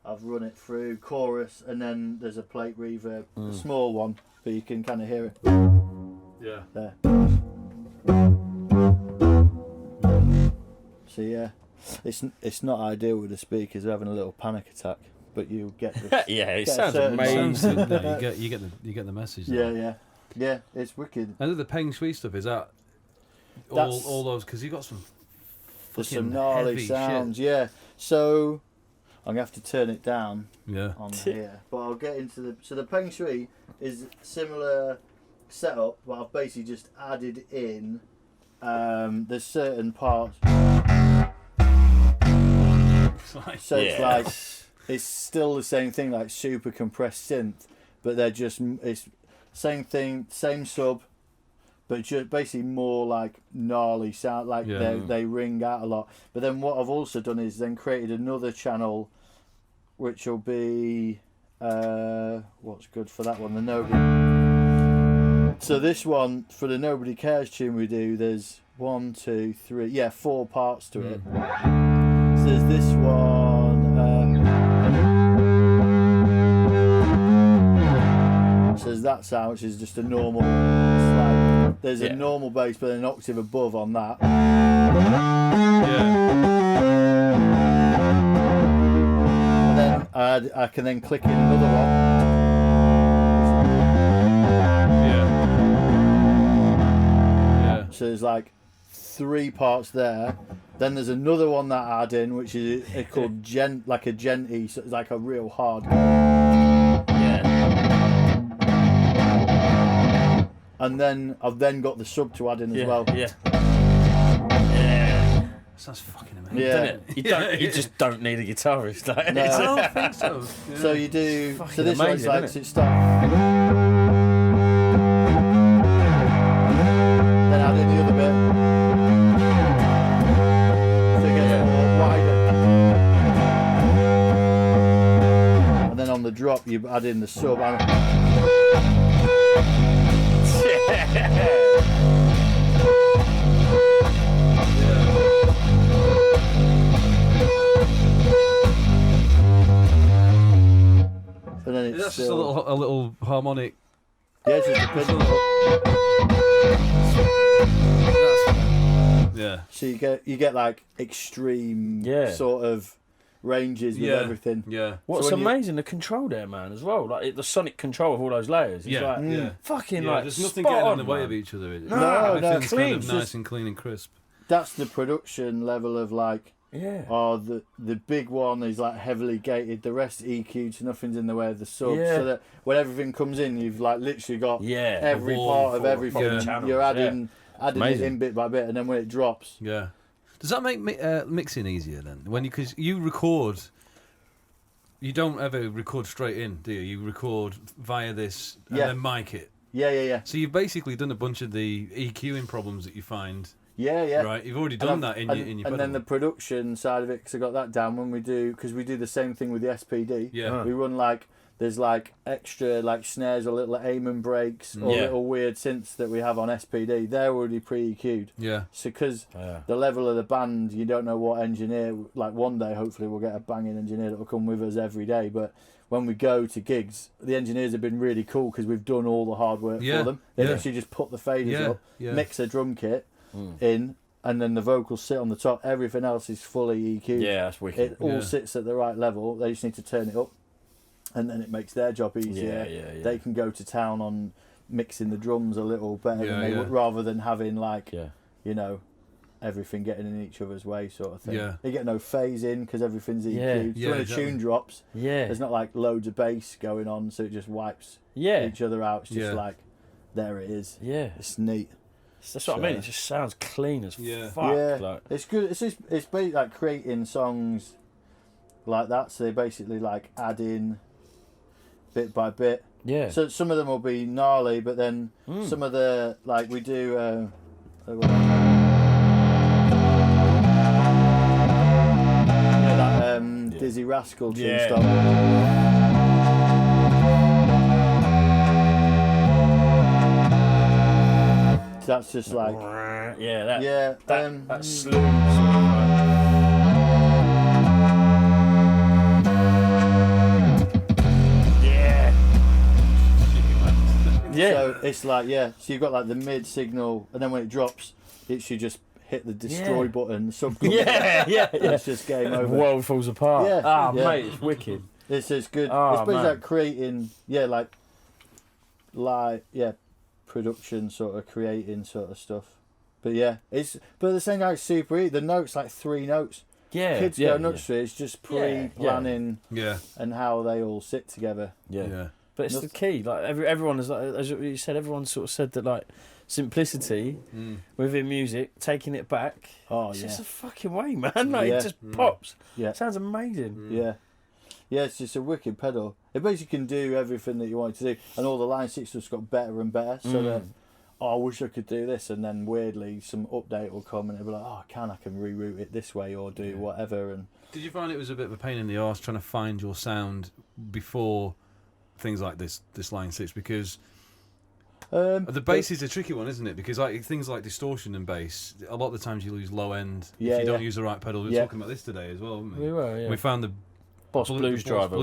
I've run it through chorus, and then there's a plate reverb, a small one, but you can kind of hear it. Yeah. There. So yeah, it's not ideal with the speakers. They're having a little panic attack. but you get the it sounds amazing. No, you get the message. Yeah, it's wicked. And the Pengshui stuff, is that all those, because you got some gnarly sounds. Shit. Yeah, so I'm gonna have to turn it down. Yeah. On here, but I'll get into the Pengshui is similar setup, but I've basically just added in. There's certain parts. So it's like it's still the same thing, like super compressed synth, but they're just it's same thing, same sub, but just basically more like gnarly sound, like they ring out a lot. But then what I've also done is then created another channel, which will be what's good for that one, the Nobody. So this one for the Nobody Cares tune we do, there's 4 parts to it. So there's this one. So there's that sound, which is just a normal. There's a normal bass, but an octave above on that. And then I can then click in another one. So there's like 3 parts there. Then there's another one that I add in, which is called like a genty, so it's like a real hard. And then I've got the sub to add in as well. Sounds fucking amazing. Yeah. Doesn't it? You just don't need a guitarist. Like, No. I don't think so. Yeah. So you do. Fucking So this amazing, one's like isn't it starts. Then add in the other bit. So it gets more wider. And then on the drop you add in the sub. And then it's that's just a little harmonic. Yeah, it's just a pedal. Yeah. So you get like extreme sort of ranges with everything. Yeah. What's amazing, the control there, man, as well. Like the sonic control of all those layers. It's fucking like there's nothing spot getting on in the way man. of each other. No, everything's clean. kind of nice and clean and crisp. That's the production level of like. The big one is like heavily gated. The rest EQ'd, so nothing's in the way of the sub. So that when everything comes in, you've like literally got every part of everything. You're adding it in bit by bit, and then when it drops. Yeah. Does that make mixing easier then? Because you record, you don't ever record straight in, do you? You record via this and then mic it. Yeah. So you've basically done a bunch of the EQing problems that you find. Yeah. Right, you've already done that in your pedal. And then the production side of it, because I got that down when we do the same thing with the SPD. Yeah. We run there's extra snares or little Amon breaks or little weird synths that we have on SPD. They're already pre-EQ'd. Yeah. So because the level of the band, you don't know what engineer. Like one day, hopefully, we'll get a banging engineer that will come with us every day. But when we go to gigs, the engineers have been really cool because we've done all the hard work for them. They actually just put the faders up, mix a drum kit in, and then the vocals sit on the top. Everything else is fully EQ'd. Yeah, that's wicked. It all sits at the right level. They just need to turn it up, and then it makes their job easier. Yeah. They can go to town on mixing the drums a little better than they would, rather than having everything getting in each other's way sort of thing. Yeah. They get no phase in because everything's EQ'd. So when a tune drops, there's not loads of bass going on, so it just wipes each other out. It's just there it is. Yeah. It's neat. That's what I mean. It just sounds clean as fuck. Yeah, it's good. It's basically like creating songs like that. So they basically add in bit by bit. Yeah. So some of them will be gnarly, but then some of the we do. Dizzy Rascal tune stuff. That's just that slow. So it's so you've got the mid signal, and then when it drops, it should just hit the destroy button. It's just game over. The world falls apart. Yeah. Mate, it's wicked. It's good. Oh, it's basically man. like creating, production sort of creating sort of stuff. But but at the same time, it's super easy. The notes like 3 notes. Yeah, Kids go nuts for it. It's just pre-planning Yeah. and how they all sit together. Yeah. But it's the key. Like everyone is, like, as you said, everyone sort of said that, like, simplicity within music, taking it back. Oh, it's just a fucking way, man. Like it just pops. Yeah, sounds amazing. Yeah, it's just a wicked pedal. It basically can do everything that you want it to do, and all the line 6 stuff's got better and better. So that, I wish I could do this, and then weirdly some update will come and it'll be like, I can reroute it this way or do whatever. And did you find it was a bit of a pain in the arse trying to find your sound before things like this line 6? Because the bass is a tricky one, isn't it? Because like things like distortion and bass, a lot of the times you lose low end if you don't use the right pedal. We were talking about this today as well, weren't we? We were, yeah. We found the Boss Blues Driver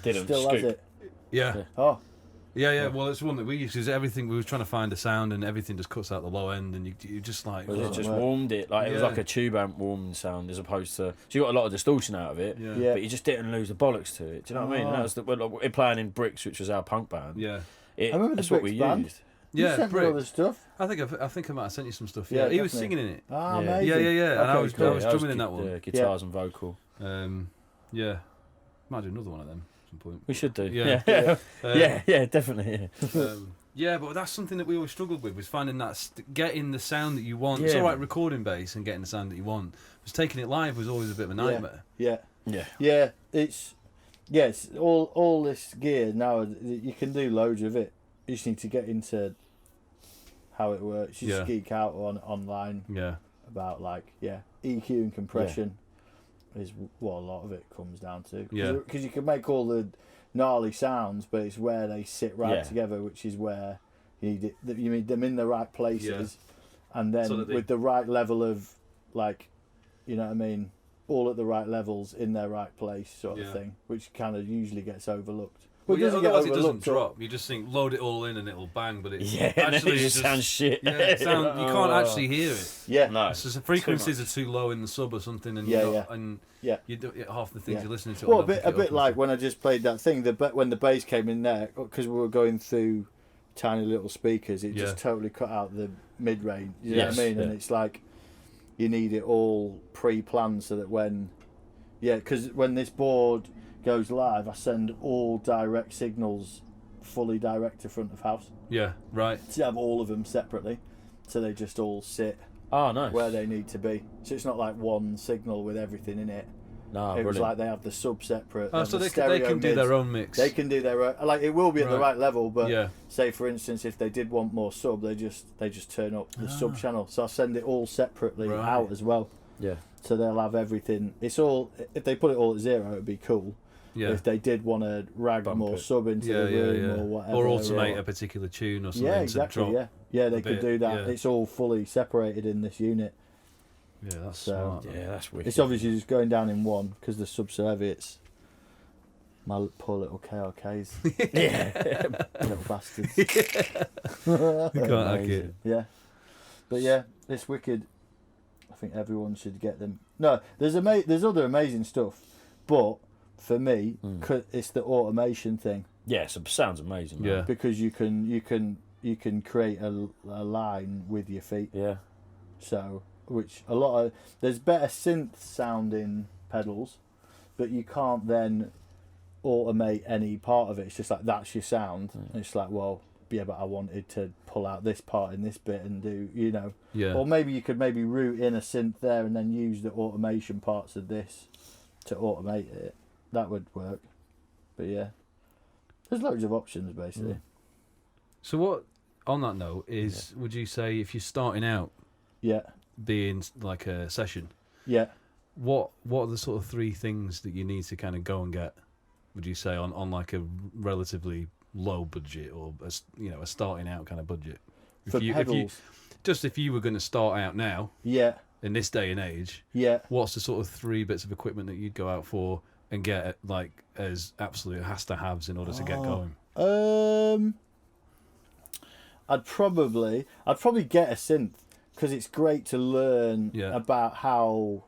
didn't still scoop. has it. Yeah. Oh. Yeah. Well, it's one that we used because everything we were trying to find a sound and everything just cuts out the low end and you just like. Well, it just warmed it like it was like a tube amp warming sound as opposed to. So you got a lot of distortion out of it, but you just didn't lose the bollocks to it. Do you know what I mean? That was we're playing in Bricks, which was our punk band. Yeah. I remember that's the what we band. used. You sent me all this stuff. I think I might have sent you some stuff. Yeah, he was singing in it. Ah, amazing. Yeah. Okay, And I was cool. drumming in that one. Guitars and vocal. Yeah. Might do another one of them at some point. We should do. Yeah. Definitely. Yeah. But that's something that we always struggled with, was finding that getting the sound that you want. Yeah, it's all right recording bass and getting the sound that you want. But taking it live was always a bit of a nightmare. Yeah. It's all this gear now. You can do loads of it. You just need to get into how it works. You just geek out online. Yeah. About EQ and compression is what a lot of it comes down to. Because you can make all the gnarly sounds, but it's where they sit together, which is where you need them in the right places, and then so with the right level of you know what I mean, all at the right levels in their right place, sort of thing, which kind of usually gets overlooked. Well, otherwise it doesn't drop. You just think load it all in and it'll bang, but it just sounds shit. Yeah, you can't actually hear it. Yeah, no. So the frequencies are too low in the sub or something, and you do half the things you're listening to. Well, a bit like when I just played that thing. When the bass came in there, because we were going through tiny little speakers, it just totally cut out the mid range. You know what I mean? And it's like you need it all pre-planned so that because when this board goes live, I send all direct signals fully direct to front of house. Yeah, right. So you have all of them separately, so they just all sit nice. Where they need to be. So it's not like one signal with everything in it. No, it was like they have the sub separate. So they can do their own mix. They can do their own. It will be at the right level, but say for instance, if they did want more sub, they just turn up the sub channel. So I send it all separately out as well. Yeah. So they'll have everything. It's all. If they put it all at 0, it'd be cool. Yeah. If they did want to rag more sub into the room or whatever, or automate a particular tune or something. Yeah, exactly. They could do that. Yeah. It's all fully separated in this unit. Yeah, that's smart. Yeah, that's wicked. It's obviously just going down in one because the subservience. My poor little KRKs. Little bastards. You can't hack it. Yeah. But it's wicked. I think everyone should get them. No, there's other amazing stuff, but for me, it's the automation thing. Yes, it sounds amazing. Man. Yeah, because you can create a line with your feet. Yeah. So, there's better synth sounding pedals, but you can't then automate any part of it. It's just like that's your sound. And it's like, well, yeah, but I wanted to pull out this part in this bit and do, Yeah. Or maybe you could route in a synth there and then use the automation parts of this to automate it. That would work. But yeah, there's loads of options basically. So what, on that note, would you say if you're starting out, being like a session, what are the sort of 3 things that you need to kind of go and get? Would you say on like a relatively low budget or a starting out kind of budget? If you were going to start out now, in this day and age, what's the sort of 3 bits of equipment that you'd go out for and get as absolute has-to-haves in order to get going? I'd probably get a synth because it's great to learn about how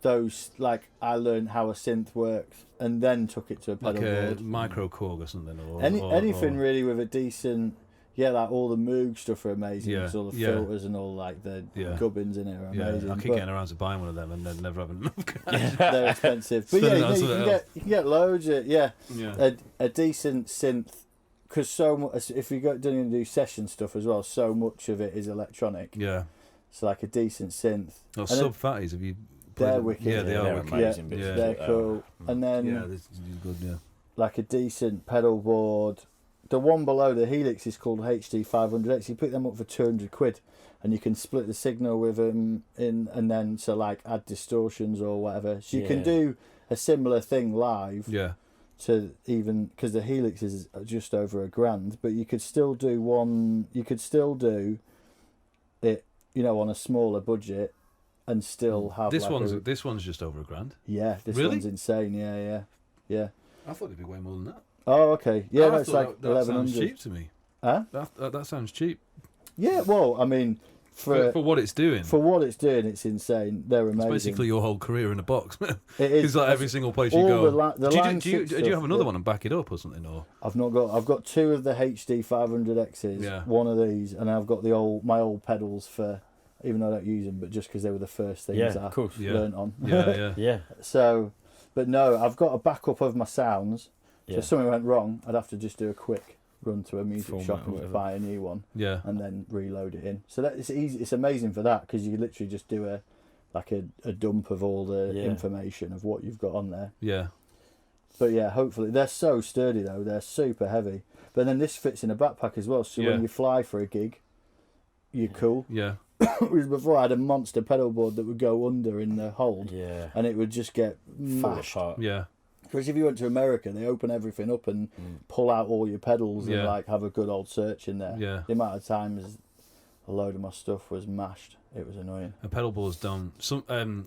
those, like, I learned how a synth works and then took it to a pedal board. Like a micro Korg or something, or anything really with a decent. Yeah, like all the Moog stuff are amazing. Yeah, Because all the filters and all like the gubbins in it are amazing. I keep getting around to buying one of them and then never having enough cash. They're expensive, but you can get loads of a decent synth. Because so much, if you don't even do session stuff as well, so much of it is electronic. Yeah. So like a decent synth. Oh, Sub-Fatties, have you? They're wicked. Yeah, they are wicked. amazing. Yeah, they're cool. And then this is good. Yeah. like a decent pedal board. The one below the Helix is called HD 500X. You pick them up for £200, and you can split the signal with them in, and then like add distortions or whatever. So you can do a similar thing live. Yeah. To even because the Helix is just over £1,000, but you could still do one. You could still do it, on a smaller budget, and still have this one's just over £1,000. Yeah, this one's insane. Yeah. I thought it'd be way more than that. Oh, okay. Yeah, that's like that 1100. Sounds cheap to me. Huh? That sounds cheap. Yeah, well, I mean, for what it's doing. For what it's doing, it's insane. They're amazing. It's basically your whole career in a box. It is. It's like every single place you go. Do you have another one and back it up or something? Or I've got two of the HD 500Xs. One of these, and I've got my old pedals for. Even though I don't use them, but just because they were the first things I learnt on. Yeah. So, but no, I've got a backup of my sounds. So if something went wrong, I'd have to just do a quick run to a music shop and buy a new one. Yeah. And then reload it in. So that it's easy. It's amazing for that because you literally just do a dump of all the information of what you've got on there. Yeah. But yeah, hopefully they're so sturdy though. They're super heavy. But then this fits in a backpack as well. So when you fly for a gig, you're cool. Yeah. Whereas before I had a monster pedal board that would go under in the hold, and it would just get mashed. Yeah. Because if you went to America, they open everything up and pull out all your pedals and like have a good old search in there. Yeah. The amount of times a load of my stuff was mashed, it was annoying. And pedal boards don't. Certain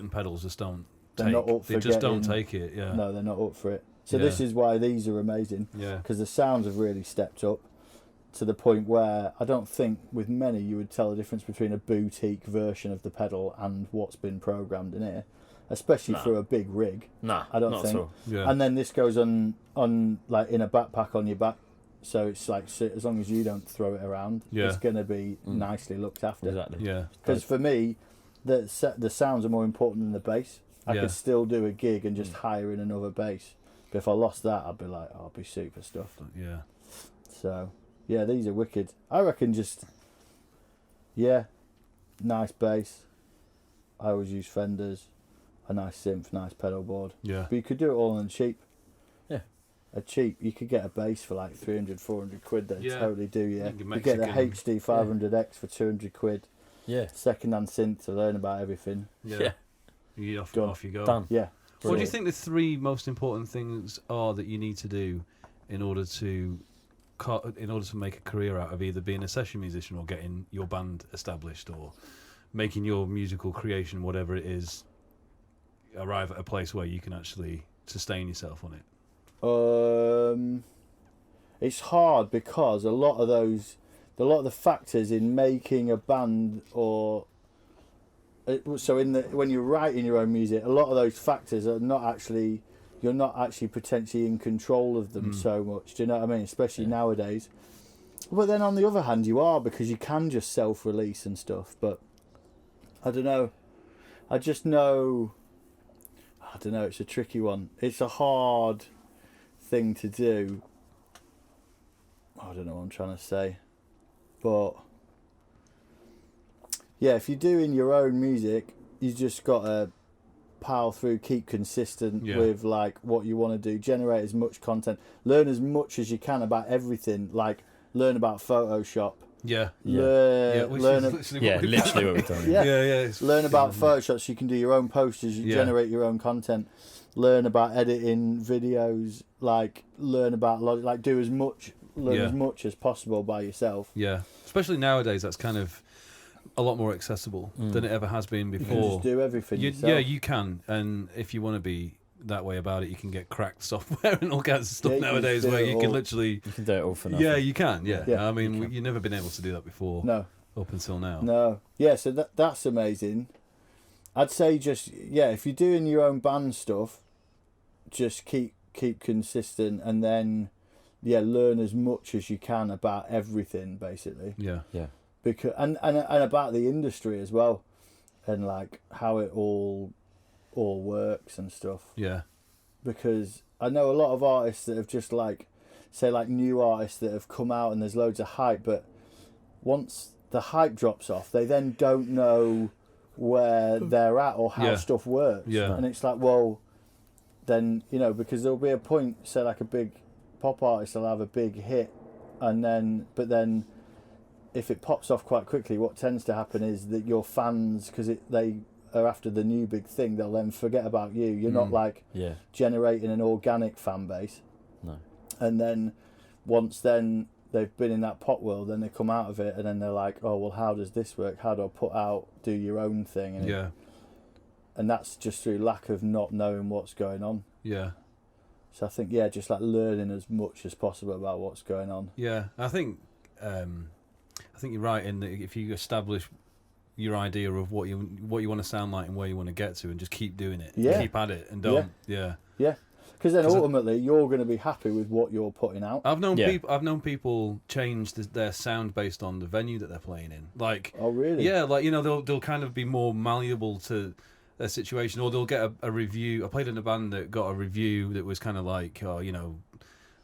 pedals just don't. They're not up for They just don't take it. Yeah. No, they're not up for it. So this is why these are amazing. Yeah. Because the sounds have really stepped up. To the point where I don't think with many you would tell the difference between a boutique version of the pedal and what's been programmed in here, especially for a big rig. I don't think. At all. Yeah. And then this goes on like in a backpack on your back, so it's like as long as you don't throw it around, it's going to be nicely looked after. Exactly. Yeah. Because for me, the sounds are more important than the bass. I could still do a gig and just hire in another bass, but if I lost that, I'd be super stuffed. Yeah. So. Yeah, these are wicked. I reckon nice bass. I always use Fenders, a nice synth, nice pedal board. Yeah. But you could do it all on cheap. Yeah. You could get a bass for like 300, 400 quid. They totally do, yeah. You get the HD 500X for 200 quid. Yeah. Second-hand synth to learn about everything. Yeah. Off you go. Done. Yeah. What do you think the three most important things are that you need to do in order to make a career out of either being a session musician or getting your band established or making your musical creation, whatever it is, arrive at a place where you can actually sustain yourself on it? It's hard because a lot of the factors in making a band when you're writing your own music, a lot of those factors are not actually. You're not actually potentially in control of them so much. Do you know what I mean? Especially nowadays. But then on the other hand, you are, because you can just self-release and stuff. But I don't know. I just know. I don't know. It's a tricky one. It's a hard thing to do. I don't know what I'm trying to say. But yeah, if you're doing your own music, you just got to power through, keep consistent with like what you want to do, generate as much content, learn as much as you can about everything, like learn about Photoshop. Literally what we're talking about. Learn about Photoshop so you can do your own posters, generate your own content, learn about editing videos, like learn about like do as much as possible by yourself. Yeah, especially nowadays, that's kind of a lot more accessible than it ever has been before. You can just do everything yourself. Yeah, you can, and if you want to be that way about it, you can get cracked software and all kinds of stuff nowadays where you can literally... You can do it all for nothing. Yeah, you can, I mean, you've never been able to do that before. No. Up until now. No. Yeah, so that's amazing. I'd say just if you're doing your own band stuff, just keep consistent, and then learn as much as you can about everything, basically. Yeah. Because and about the industry as well, and like how it all works and stuff. Yeah. Because I know a lot of artists that have just like, say like new artists that have come out and there's loads of hype, but once the hype drops off, they then don't know where they're at or how stuff works. Yeah. And it's like, well, then, because there'll be a point, say like a big pop artist will have a big hit, but then if it pops off quite quickly, what tends to happen is that your fans, because they are after the new big thing, they'll then forget about you. You're not like generating an organic fan base. No. And then once then they've been in that pop world, then they come out of it and then they're like, oh, well, how does this work? How do I do your own thing? And and that's just through lack of not knowing what's going on. Yeah. So I think, just like learning as much as possible about what's going on. Yeah, I think you're right in that if you establish your idea of what you want to sound like and where you want to get to, and just keep doing it, keep at it, and don't, because then ultimately you're going to be happy with what you're putting out. I've known people change their sound based on the venue that they're playing in. Like, oh really? Yeah, like they'll kind of be more malleable to their situation, or they'll get a review. I played in a band that got a review that was kind of like,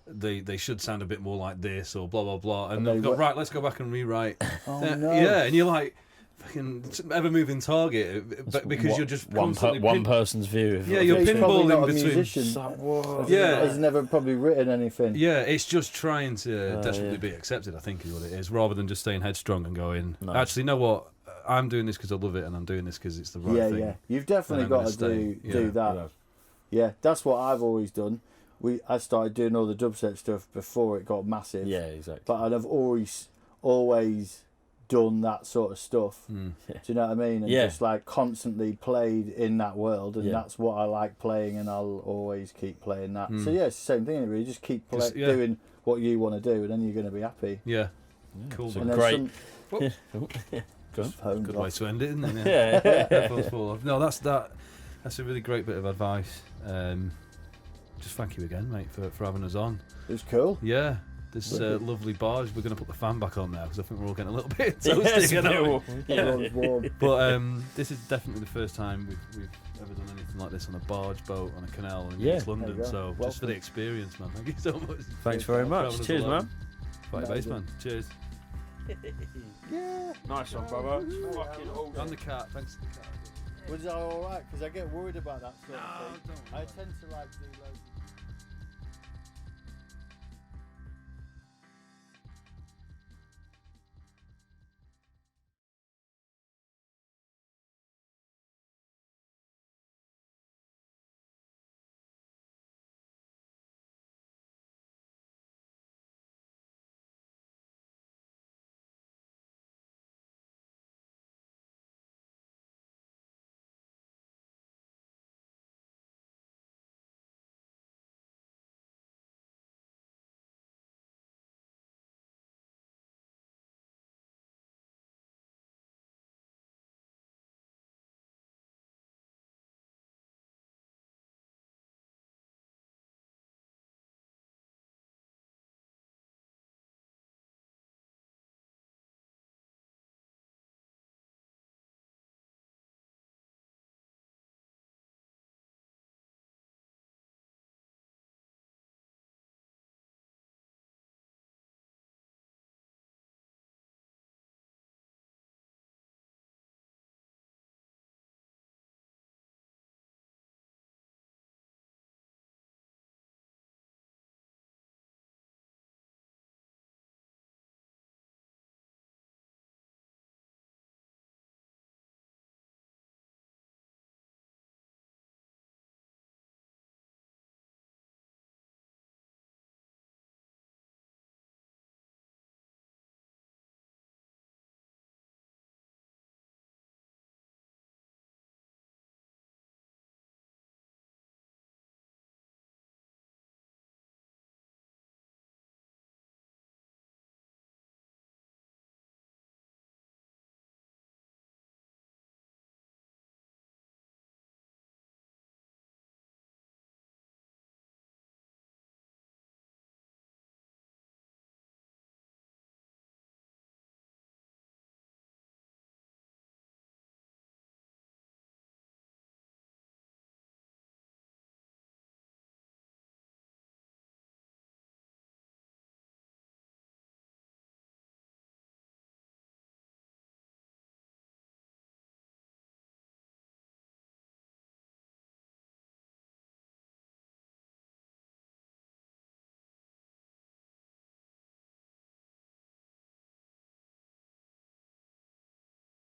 they should sound a bit more like this, or blah blah blah, and they've got, right, let's go back and rewrite. Oh no! Yeah, and you're like, fucking ever moving target, but because you're just one person's view. You're pinballing between. Has never probably written anything. Yeah, it's just trying to desperately be accepted, I think, is what it is, rather than just staying headstrong and going, actually, you know what? I'm doing this because I love it, and I'm doing this because it's the right thing. Yeah, you've definitely got to do that. Yeah, that's what I've always done. I started doing all the dubstep stuff before it got massive. Yeah, exactly. But I've always done that sort of stuff. Do you know what I mean? And just like constantly played in that world, and that's what I like playing, and I'll always keep playing that. So it's the same thing, really. Just keep doing what you want to do, and then you're going to be happy. Yeah, cool. So great. Good way to end it, isn't it? No, that's a really great bit of advice. Just thank you again, mate, for having us on. It was cool. Yeah. This lovely barge. We're going to put the fan back on now because I think we're all getting a little bit toasty. Warm. But this is definitely the first time we've ever done anything like this on a barge boat on a canal in East London. So just for the experience, man. Thank you so much. Thanks very much. Cheers, man. Fatty Bassman. Cheers. Yeah. Nice one, brother. Fucking awesome. And the cat. Thanks to the cat. Was that alright? Because I get worried about that sort of thing. Don't I tend to like do loads of